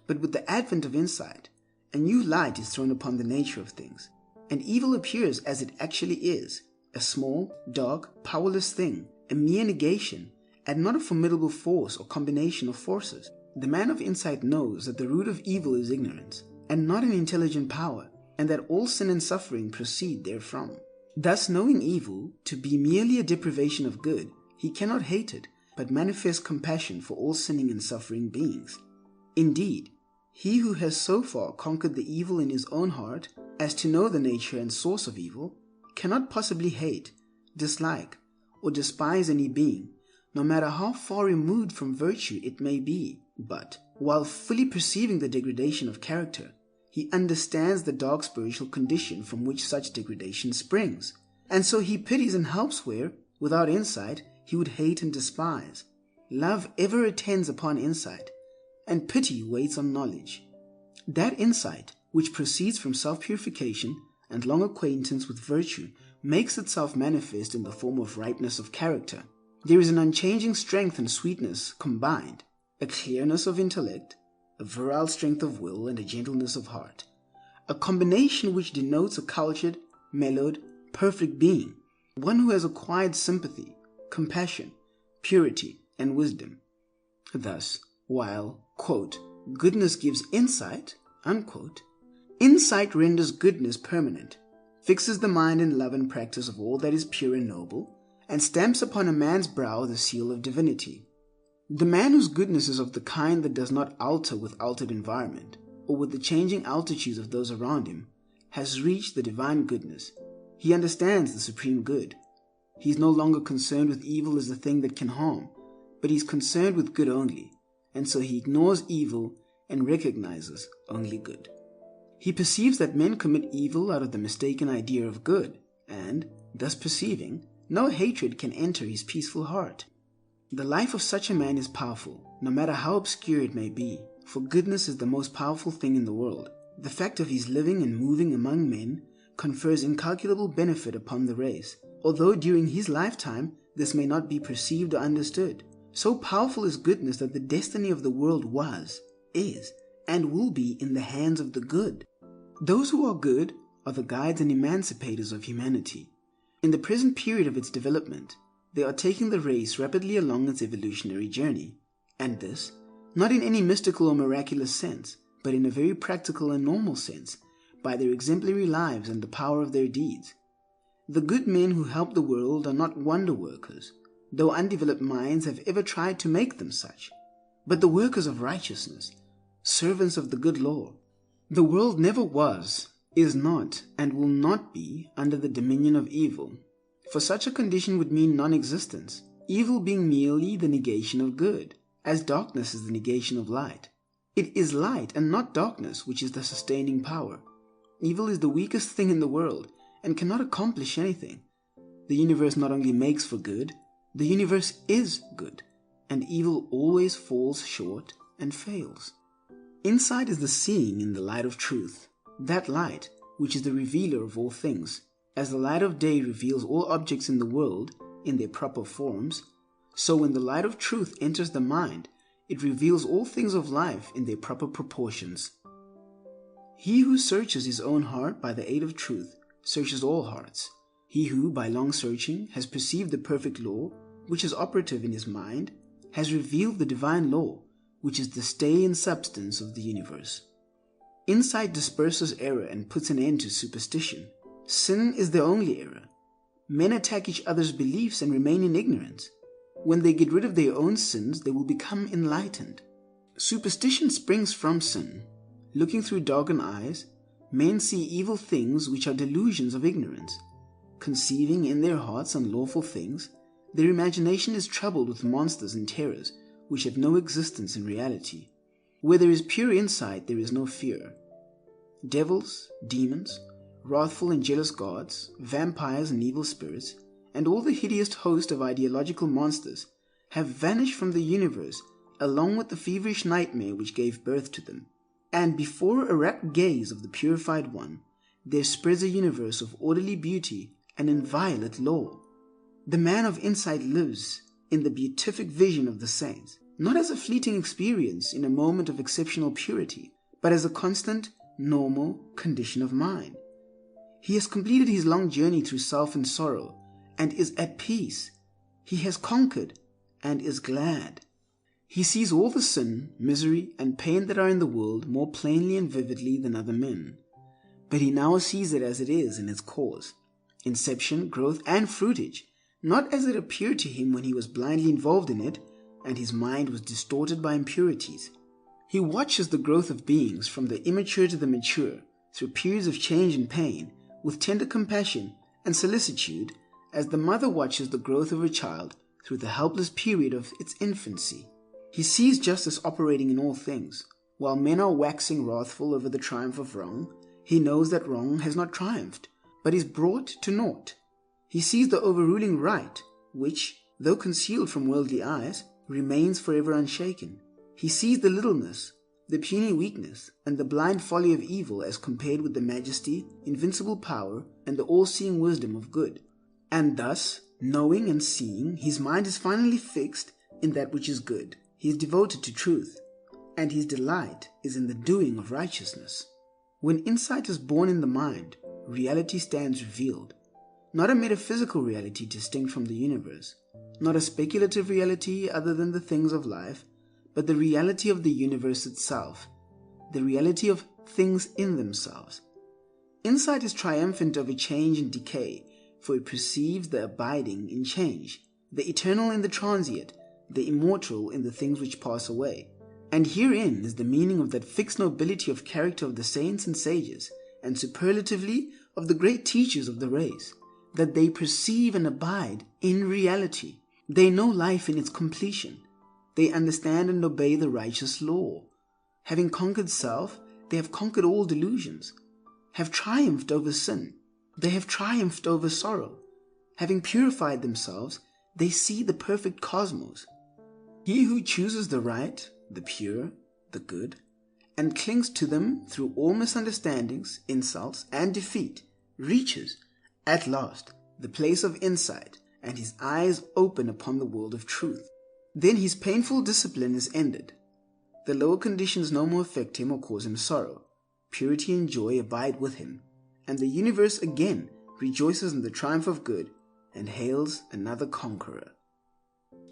But with the advent of insight, a new light is thrown upon the nature of things, and evil appears as it actually is, a small, dark, powerless thing, a mere negation, and not a formidable force or combination of forces. The man of insight knows that the root of evil is ignorance, and not an intelligent power, and that all sin and suffering proceed therefrom. Thus, knowing evil to be merely a deprivation of good, he cannot hate it, but manifests compassion for all sinning and suffering beings. Indeed, he who has so far conquered the evil in his own heart as to know the nature and source of evil, cannot possibly hate, dislike, or despise any being, no matter how far removed from virtue it may be. But, while fully perceiving the degradation of character, he understands the dark spiritual condition from which such degradation springs, and so he pities and helps where, without insight, he would hate and despise. Love ever attends upon insight, and pity waits on knowledge. That insight, which proceeds from self-purification and long acquaintance with virtue, makes itself manifest in the form of ripeness of character. There is an unchanging strength and sweetness combined, a clearness of intellect, a virile strength of will, and a gentleness of heart, a combination which denotes a cultured, mellowed, perfect being, one who has acquired sympathy, compassion, purity, and wisdom. Thus, while, quote, goodness gives insight, unquote, insight renders goodness permanent, fixes the mind in love and practice of all that is pure and noble, and stamps upon a man's brow the seal of divinity. The man whose goodness is of the kind that does not alter with altered environment, or with the changing altitudes of those around him, has reached the divine goodness. He understands the supreme good. He is no longer concerned with evil as the thing that can harm, but he is concerned with good only, and so he ignores evil and recognizes only good. He perceives that men commit evil out of the mistaken idea of good, and, thus perceiving, no hatred can enter his peaceful heart. The life of such a man is powerful, no matter how obscure it may be, for goodness is the most powerful thing in the world. The fact of his living and moving among men confers incalculable benefit upon the race, although during his lifetime this may not be perceived or understood. So powerful is goodness that the destiny of the world was, is, and will be in the hands of the good. Those who are good are the guides and emancipators of humanity. In the present period of its development, they are taking the race rapidly along its evolutionary journey, and this, not in any mystical or miraculous sense, but in a very practical and normal sense, by their exemplary lives and the power of their deeds. The good men who help the world are not wonder workers, though undeveloped minds have ever tried to make them such, but the workers of righteousness, servants of the good law. The world never was, is not, and will not be under the dominion of evil, for such a condition would mean non-existence, evil being merely the negation of good, as darkness is the negation of light. It is light and not darkness which is the sustaining power. Evil is the weakest thing in the world and cannot accomplish anything. The universe not only makes for good, the universe is good, and evil always falls short and fails. Insight is the seeing in the light of truth, that light which is the revealer of all things. As the light of day reveals all objects in the world in their proper forms, so when the light of truth enters the mind, it reveals all things of life in their proper proportions. He who searches his own heart by the aid of truth searches all hearts. He who, by long searching, has perceived the perfect law, which is operative in his mind, has revealed the divine law, which is the stay and substance of the universe. Insight disperses error and puts an end to superstition. Sin is the only error. Men attack each other's beliefs and remain in ignorance. When they get rid of their own sins, they will become enlightened. Superstition springs from sin. Looking through darkened eyes, men see evil things which are delusions of ignorance. Conceiving in their hearts unlawful things, their imagination is troubled with monsters and terrors which have no existence in reality. Where there is pure insight, there is no fear. Devils, demons, wrathful and jealous gods, vampires and evil spirits, and all the hideous host of ideological monsters have vanished from the universe along with the feverish nightmare which gave birth to them. And before a rapt gaze of the purified one, there spreads a universe of orderly beauty and inviolate law. The man of insight lives in the beatific vision of the saints, not as a fleeting experience in a moment of exceptional purity, but as a constant, normal condition of mind. He has completed his long journey through self and sorrow, and is at peace. He has conquered and is glad. He sees all the sin, misery, and pain that are in the world more plainly and vividly than other men. But he now sees it as it is in its cause, inception, growth, and fruitage, not as it appeared to him when he was blindly involved in it and his mind was distorted by impurities. He watches the growth of beings from the immature to the mature through periods of change and pain with tender compassion and solicitude, as the mother watches the growth of her child through the helpless period of its infancy. He sees justice operating in all things. While men are waxing wrathful over the triumph of wrong, he knows that wrong has not triumphed, but is brought to naught. He sees the overruling right, which, though concealed from worldly eyes, remains forever unshaken. He sees the littleness, the puny weakness, and the blind folly of evil as compared with the majesty, invincible power, and the all-seeing wisdom of good. And thus, knowing and seeing, his mind is finally fixed in that which is good. He is devoted to truth, and his delight is in the doing of righteousness. When insight is born in the mind, reality stands revealed. Not a metaphysical reality distinct from the universe, not a speculative reality other than the things of life, but the reality of the universe itself, the reality of things in themselves. Insight is triumphant over change and decay, for it perceives the abiding in change, the eternal in the transient, the immortal in the things which pass away. And herein is the meaning of that fixed nobility of character of the saints and sages, and superlatively of the great teachers of the race, that they perceive and abide in reality. They know life in its completion. They understand and obey the righteous law. Having conquered self, they have conquered all delusions, have triumphed over sin. They have triumphed over sorrow. Having purified themselves, they see the perfect cosmos. He who chooses the right, the pure, the good, and clings to them through all misunderstandings, insults, and defeat, reaches, at last, the place of insight, and his eyes open upon the world of truth. Then his painful discipline is ended. The lower conditions no more affect him or cause him sorrow. Purity and joy abide with him, and the universe again rejoices in the triumph of good and hails another conqueror.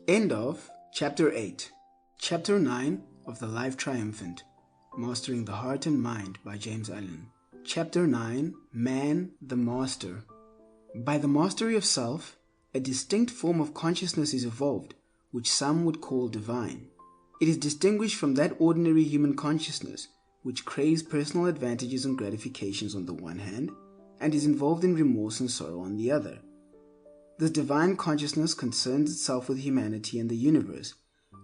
End of Chapter 8. Chapter 9 of the Life Triumphant, Mastering the Heart and Mind by James Allen. Chapter 9, Man the Master. By the mastery of self, a distinct form of consciousness is evolved, which some would call divine. It is distinguished from that ordinary human consciousness, which craves personal advantages and gratifications on the one hand, and is involved in remorse and sorrow on the other. This divine consciousness concerns itself with humanity and the universe,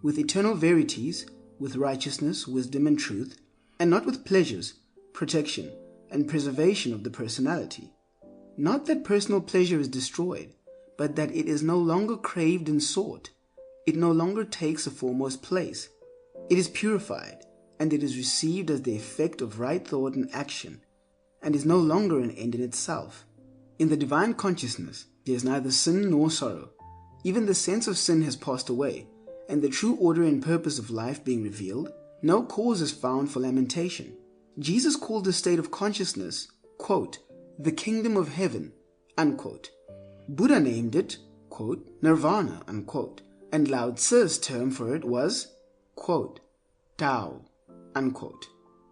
with eternal verities, with righteousness, wisdom, and truth, and not with pleasures, protection, and preservation of the personality. Not that personal pleasure is destroyed, but that it is no longer craved and sought. It no longer takes a foremost place. It is purified, and it is received as the effect of right thought and action, and is no longer an end in itself. In the divine consciousness, there is neither sin nor sorrow. Even the sense of sin has passed away, and the true order and purpose of life being revealed, no cause is found for lamentation. Jesus called this state of consciousness, quote, the kingdom of heaven, unquote. Buddha named it, quote, nirvana, unquote, and Lao Tzu's term for it was, quote, Tao, unquote.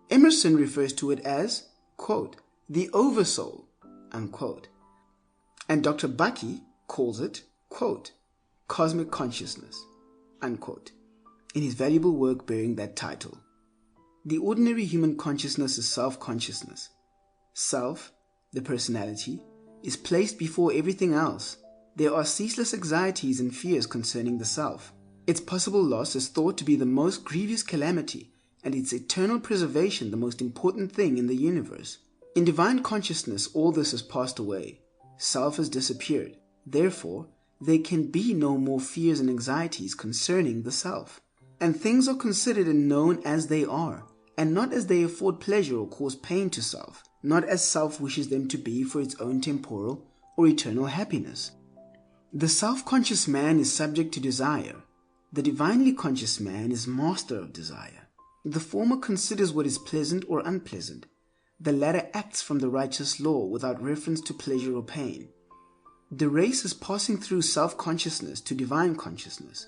Emerson refers to it as, quote, the oversoul, unquote. And Dr. Bucky calls it, quote, cosmic consciousness, unquote, in his valuable work bearing that title. The ordinary human consciousness is self-consciousness. Self, the personality, is placed before everything else. There are ceaseless anxieties and fears concerning the self. Its possible loss is thought to be the most grievous calamity, and its eternal preservation the most important thing in the universe. In divine consciousness, all this has passed away. Self has disappeared. Therefore, there can be no more fears and anxieties concerning the self. And things are considered and known as they are, and not as they afford pleasure or cause pain to self. not as self wishes them to be for its own temporal or eternal happiness. The self-conscious man is subject to desire. The divinely conscious man is master of desire. The former considers what is pleasant or unpleasant. The latter acts from the righteous law without reference to pleasure or pain. The race is passing through self-consciousness to divine consciousness,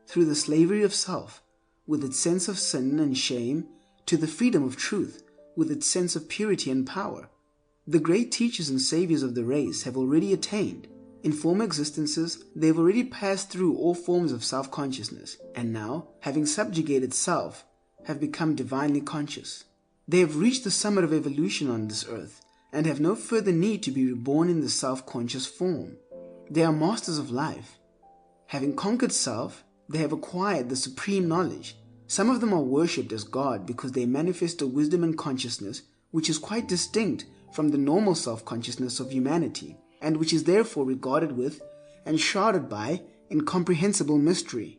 through the slavery of self, with its sense of sin and shame, to the freedom of truth, with its sense of purity and power. The great teachers and saviors of the race have already attained. In former existences, they have already passed through all forms of self-consciousness, and now, having subjugated self, have become divinely conscious. They have reached the summit of evolution on this earth, and have no further need to be reborn in the self-conscious form. They are masters of life. Having conquered self, they have acquired the supreme knowledge. Some of them are worshipped as God because they manifest a wisdom and consciousness which is quite distinct from the normal self-consciousness of humanity, and which is therefore regarded with and shrouded by incomprehensible mystery.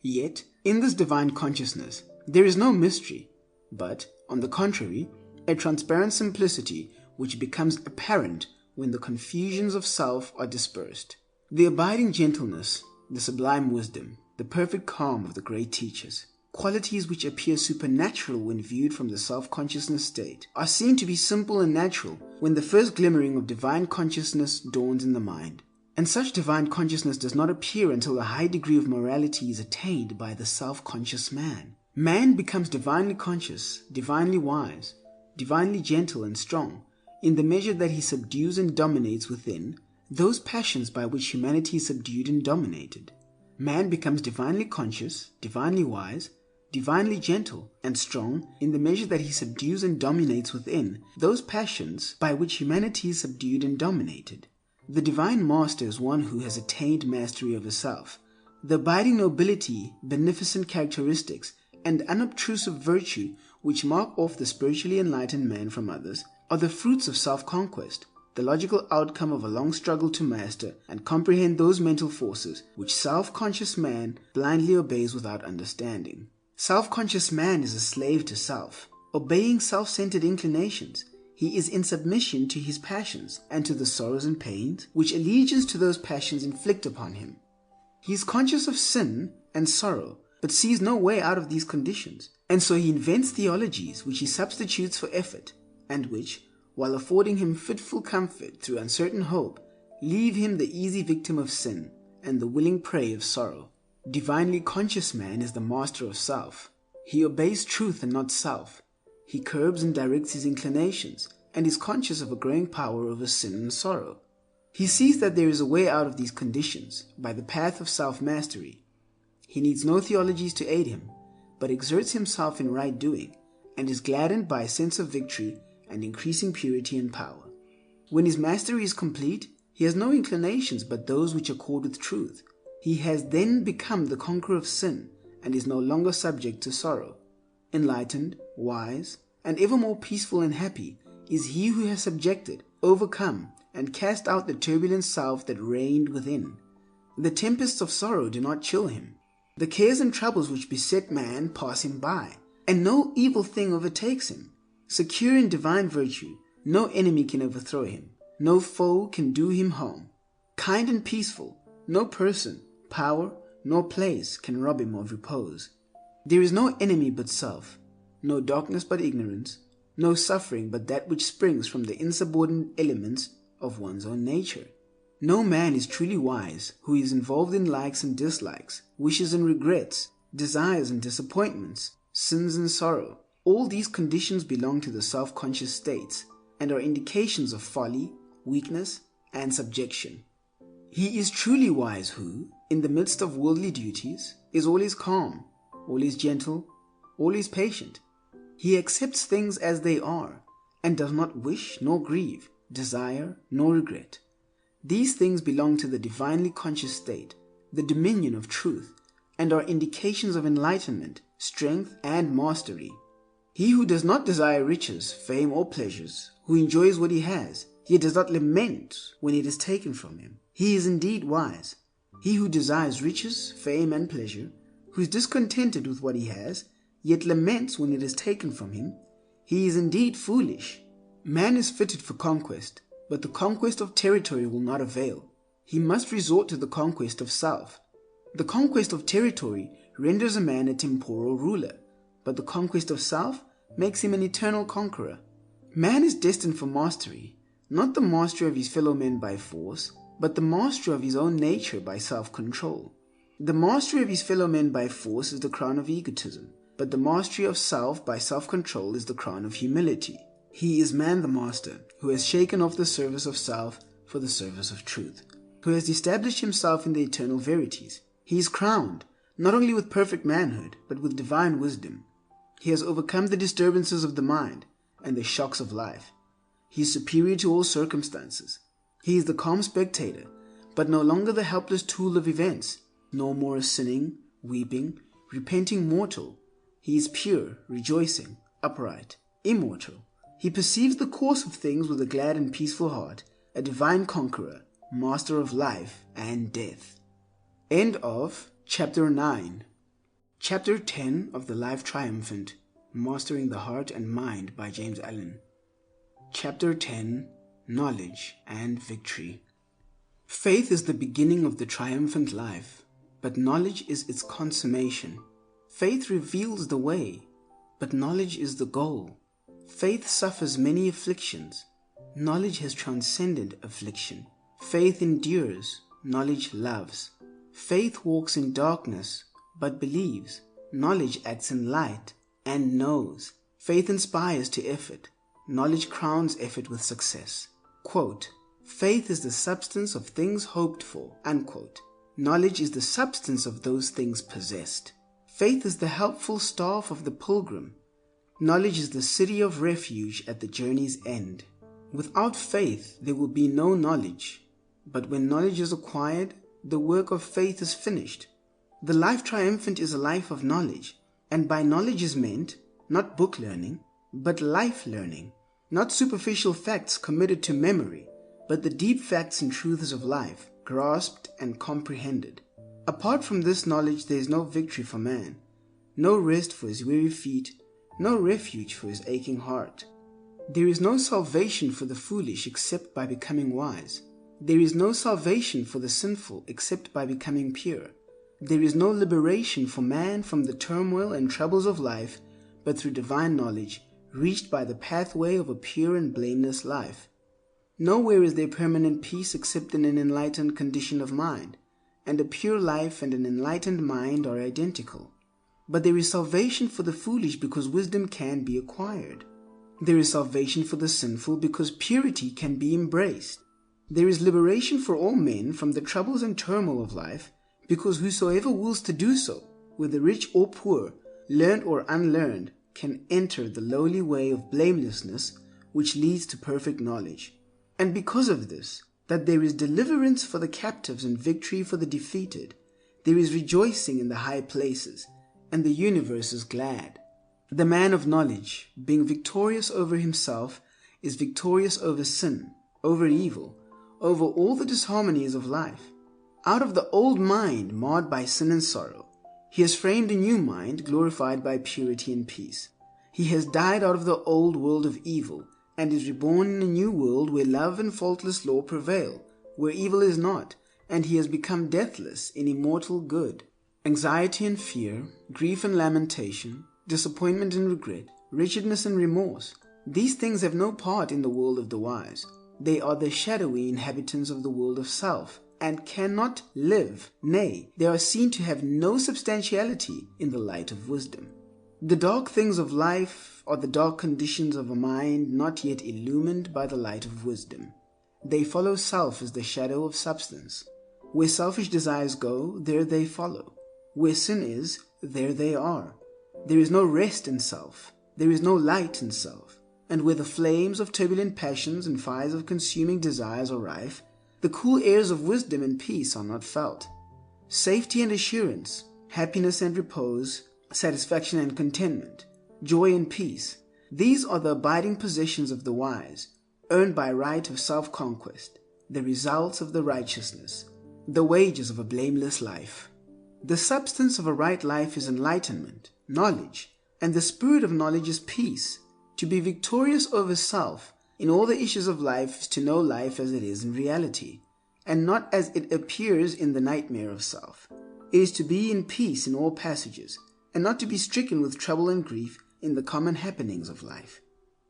Yet, in this divine consciousness, there is no mystery, but, on the contrary, a transparent simplicity which becomes apparent when the confusions of self are dispersed. The abiding gentleness, the sublime wisdom, the perfect calm of the great teachers, qualities which appear supernatural when viewed from the self-consciousness state, are seen to be simple and natural when the first glimmering of divine consciousness dawns in the mind. And such divine consciousness does not appear until a high degree of morality is attained by the self-conscious man. Man becomes divinely conscious, divinely wise, divinely gentle and strong, in the measure that he subdues and dominates within those passions by which humanity is subdued and dominated. Man becomes divinely conscious, divinely wise, divinely gentle and strong in the measure that he subdues and dominates within those passions by which humanity is subdued and dominated. The divine master is one who has attained mastery over self. The abiding nobility, beneficent characteristics, and unobtrusive virtue which mark off the spiritually enlightened man from others are the fruits of self-conquest, the logical outcome of a long struggle to master and comprehend those mental forces which self-conscious man blindly obeys without understanding. Self-conscious man is a slave to self, obeying self-centered inclinations. He is in submission to his passions and to the sorrows and pains which allegiance to those passions inflict upon him. He is conscious of sin and sorrow, but sees no way out of these conditions, and so he invents theologies which he substitutes for effort, and which, while affording him fitful comfort through uncertain hope, leave him the easy victim of sin and the willing prey of sorrow. Divinely conscious man is the master of self. He obeys truth and not self. He curbs and directs his inclinations, and is conscious of a growing power over sin and sorrow. He sees that there is a way out of these conditions by the path of self-mastery. He needs no theologies to aid him, but exerts himself in right doing, and is gladdened by a sense of victory and increasing purity and power. When his mastery is complete, he has no inclinations but those which accord with truth. He has then become the conqueror of sin, and is no longer subject to sorrow. Enlightened, wise, and ever more peaceful and happy is he who has subjected, overcome, and cast out the turbulent self that reigned within. The tempests of sorrow do not chill him. The cares and troubles which beset man pass him by, and no evil thing overtakes him. Secure in divine virtue, no enemy can overthrow him. No foe can do him harm. Kind and peaceful, no person, power, nor place can rob him of repose. There is no enemy but self, no darkness but ignorance, no suffering but that which springs from the insubordinate elements of one's own nature. No man is truly wise who is involved in likes and dislikes, wishes and regrets, desires and disappointments, sins and sorrow. All these conditions belong to the self-conscious states and are indications of folly, weakness, and subjection. He is truly wise who, in the midst of worldly duties, is always calm, always gentle, always patient. He accepts things as they are, and does not wish nor grieve, desire nor regret. These things belong to the divinely conscious state, the dominion of truth, and are indications of enlightenment, strength, and mastery. He who does not desire riches, fame, or pleasures, who enjoys what he has, yet does not lament when it is taken from him, he is indeed wise. He who desires riches, fame, and pleasure, who is discontented with what he has, yet laments when it is taken from him, he is indeed foolish. Man is fitted for conquest, but the conquest of territory will not avail. He must resort to the conquest of self. The conquest of territory renders a man a temporal ruler, but the conquest of self makes him an eternal conqueror. Man is destined for mastery, not the mastery of his fellow men by force, but the mastery of his own nature by self-control. The mastery of his fellow men by force is the crown of egotism, but the mastery of self by self-control is the crown of humility. He is man the master, who has shaken off the service of self for the service of truth, who has established himself in the eternal verities. He is crowned, not only with perfect manhood, but with divine wisdom. He has overcome the disturbances of the mind and the shocks of life. He is superior to all circumstances. He is the calm spectator, but no longer the helpless tool of events, no more a sinning, weeping, repenting mortal. He is pure, rejoicing, upright, immortal. He perceives the course of things with a glad and peaceful heart, a divine conqueror, master of life and death. End of Chapter 9. Chapter 10 of the Life Triumphant, Mastering the Heart and Mind by James Allen. Chapter 10, Knowledge and Victory. Faith is the beginning of the triumphant life, but knowledge is its consummation. Faith reveals the way, but knowledge is the goal. Faith suffers many afflictions. Knowledge has transcended affliction. Faith endures. Knowledge loves. Faith walks in darkness, but believes. Knowledge acts in light and knows. Faith inspires to effort. Knowledge crowns effort with success. Quote, faith is the substance of things hoped for. Unquote. Knowledge is the substance of those things possessed. Faith is the helpful staff of the pilgrim. Knowledge is the city of refuge at the journey's end. Without faith, there will be no knowledge. But when knowledge is acquired, the work of faith is finished. The life triumphant is a life of knowledge, and by knowledge is meant not book learning, but life learning, not superficial facts committed to memory, but the deep facts and truths of life, grasped and comprehended. Apart from this knowledge, there is no victory for man, no rest for his weary feet, no refuge for his aching heart. There is no salvation for the foolish except by becoming wise. There is no salvation for the sinful except by becoming pure. There is no liberation for man from the turmoil and troubles of life but through divine knowledge reached by the pathway of a pure and blameless life. Nowhere is there permanent peace except in an enlightened condition of mind, and a pure life and an enlightened mind are identical. But there is salvation for the foolish because wisdom can be acquired. There is salvation for the sinful because purity can be embraced. There is liberation for all men from the troubles and turmoil of life because whosoever wills to do so, whether rich or poor, learned or unlearned, can enter the lowly way of blamelessness which leads to perfect knowledge. And because of this, that there is deliverance for the captives and victory for the defeated, there is rejoicing in the high places, and the universe is glad. The man of knowledge, being victorious over himself, is victorious over sin, over evil, over all the disharmonies of life. Out of the old mind marred by sin and sorrow, he has framed a new mind glorified by purity and peace. He has died out of the old world of evil and is reborn in a new world where love and faultless law prevail, where evil is not, and he has become deathless in immortal good. Anxiety and fear, grief and lamentation, disappointment and regret, wretchedness and remorse, these things have no part in the world of the wise. They are the shadowy inhabitants of the world of self, and cannot live, nay, they are seen to have no substantiality in the light of wisdom. The dark things of life are the dark conditions of a mind not yet illumined by the light of wisdom. They follow self as the shadow of substance. Where selfish desires go, there they follow. Where sin is, there they are. There is no rest in self. There is no light in self. And where the flames of turbulent passions and fires of consuming desires are rife, the cool airs of wisdom and peace are not felt. Safety and assurance, happiness and repose, satisfaction and contentment, joy and peace, these are the abiding possessions of the wise, earned by right of self-conquest, the results of the righteousness, the wages of a blameless life. The substance of a right life is enlightenment, knowledge, and the spirit of knowledge is peace. To be victorious over self in all the issues of life is to know life as it is in reality, and not as it appears in the nightmare of self. It is to be in peace in all passages, and not to be stricken with trouble and grief in the common happenings of life.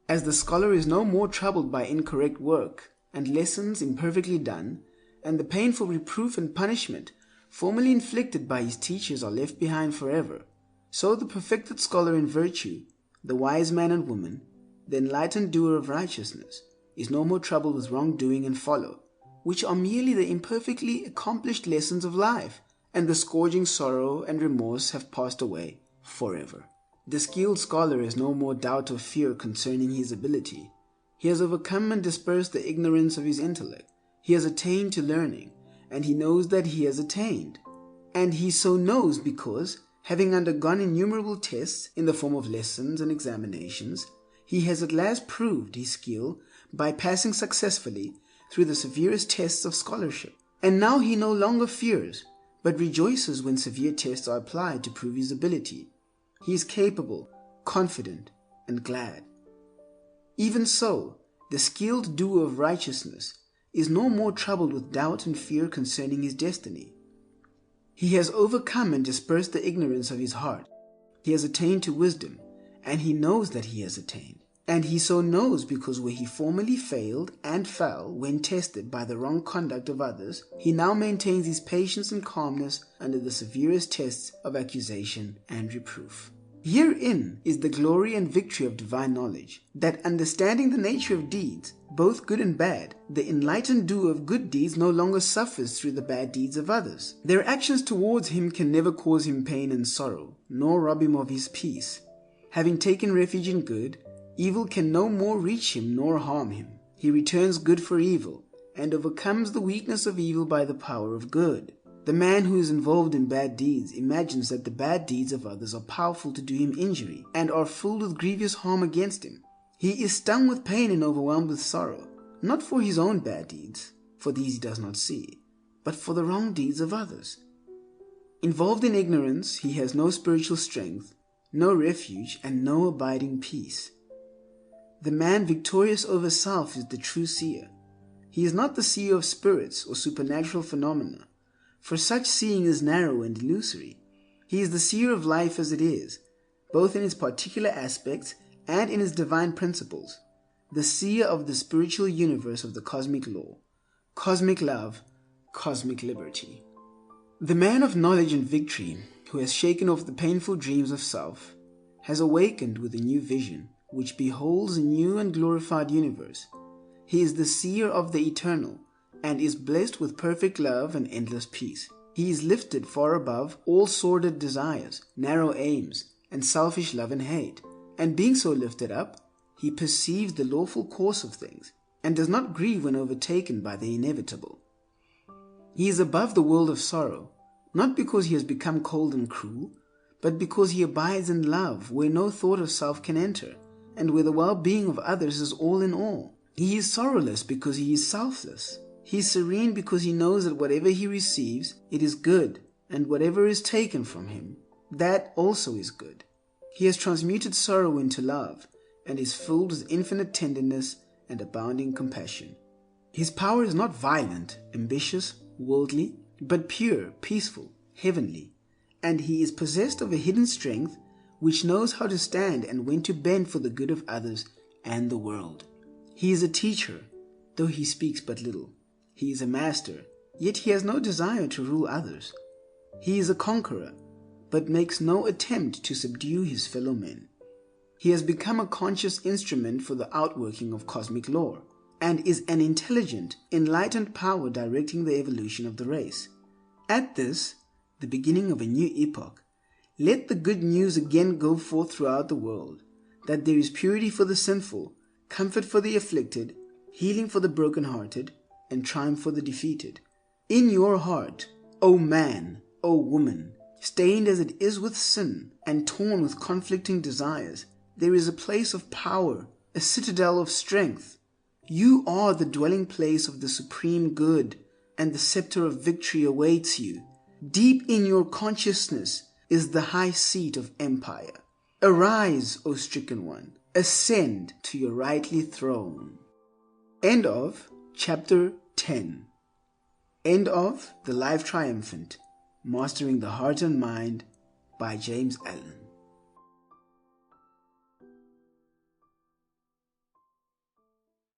As the scholar is no more troubled by incorrect work, and lessons imperfectly done, and the painful reproof and punishment formerly inflicted by his teachers are left behind forever, so the perfected scholar in virtue, the wise man and woman, the enlightened doer of righteousness, is no more troubled with wrongdoing and follow, which are merely the imperfectly accomplished lessons of life, and the scourging sorrow and remorse have passed away forever. The skilled scholar has no more doubt or fear concerning his ability. He has overcome and dispersed the ignorance of his intellect. He has attained to learning, and he knows that he has attained. And he so knows because, having undergone innumerable tests in the form of lessons and examinations, he has at last proved his skill by passing successfully through the severest tests of scholarship. And now he no longer fears, but rejoices when severe tests are applied to prove his ability. He is capable, confident, and glad. Even so, the skilled doer of righteousness is no more troubled with doubt and fear concerning his destiny. He has overcome and dispersed the ignorance of his heart. He has attained to wisdom, and he knows that he has attained. And he so knows because where he formerly failed and fell when tested by the wrong conduct of others, he now maintains his patience and calmness under the severest tests of accusation and reproof. Herein is the glory and victory of divine knowledge, that understanding the nature of deeds, both good and bad, the enlightened doer of good deeds no longer suffers through the bad deeds of others. Their actions towards him can never cause him pain and sorrow, nor rob him of his peace. Having taken refuge in good, evil can no more reach him nor harm him. He returns good for evil, and overcomes the weakness of evil by the power of good. The man who is involved in bad deeds imagines that the bad deeds of others are powerful to do him injury, and are filled with grievous harm against him. He is stung with pain and overwhelmed with sorrow, not for his own bad deeds, for these he does not see, but for the wrong deeds of others. Involved in ignorance, he has no spiritual strength, no refuge, and no abiding peace. The man victorious over self is the true seer. He is not the seer of spirits or supernatural phenomena, for such seeing is narrow and illusory. He is the seer of life as it is, both in its particular aspects and in its divine principles, the seer of the spiritual universe of the cosmic law, cosmic love, cosmic liberty. The man of knowledge and victory, who has shaken off the painful dreams of self, has awakened with a new vision, which beholds a new and glorified universe. He is the seer of the eternal, and is blessed with perfect love and endless peace. He is lifted far above all sordid desires, narrow aims, and selfish love and hate. And being so lifted up, he perceives the lawful course of things, and does not grieve when overtaken by the inevitable. He is above the world of sorrow, not because he has become cold and cruel, but because he abides in love where no thought of self can enter, and where the well-being of others is all in all. He is sorrowless because he is selfless. He is serene because he knows that whatever he receives, it is good, and whatever is taken from him, that also is good. He has transmuted sorrow into love, and is filled with infinite tenderness and abounding compassion. His power is not violent, ambitious, worldly, but pure, peaceful, heavenly, and he is possessed of a hidden strength which knows how to stand and when to bend for the good of others and the world. He is a teacher, though he speaks but little. He is a master, yet he has no desire to rule others. He is a conqueror, but makes no attempt to subdue his fellow men. He has become a conscious instrument for the outworking of cosmic law, and is an intelligent, enlightened power directing the evolution of the race. At this, the beginning of a new epoch, let the good news again go forth throughout the world, that there is purity for the sinful, comfort for the afflicted, healing for the brokenhearted, and triumph for the defeated. In your heart, O man, O woman, stained as it is with sin and torn with conflicting desires, there is a place of power, a citadel of strength. You are the dwelling place of the supreme good, and the scepter of victory awaits you. Deep in your consciousness is the high seat of empire. Arise, O stricken one, ascend to your rightly throne. End of chapter 10. End of The Life Triumphant, Mastering the Heart and Mind by James Allen.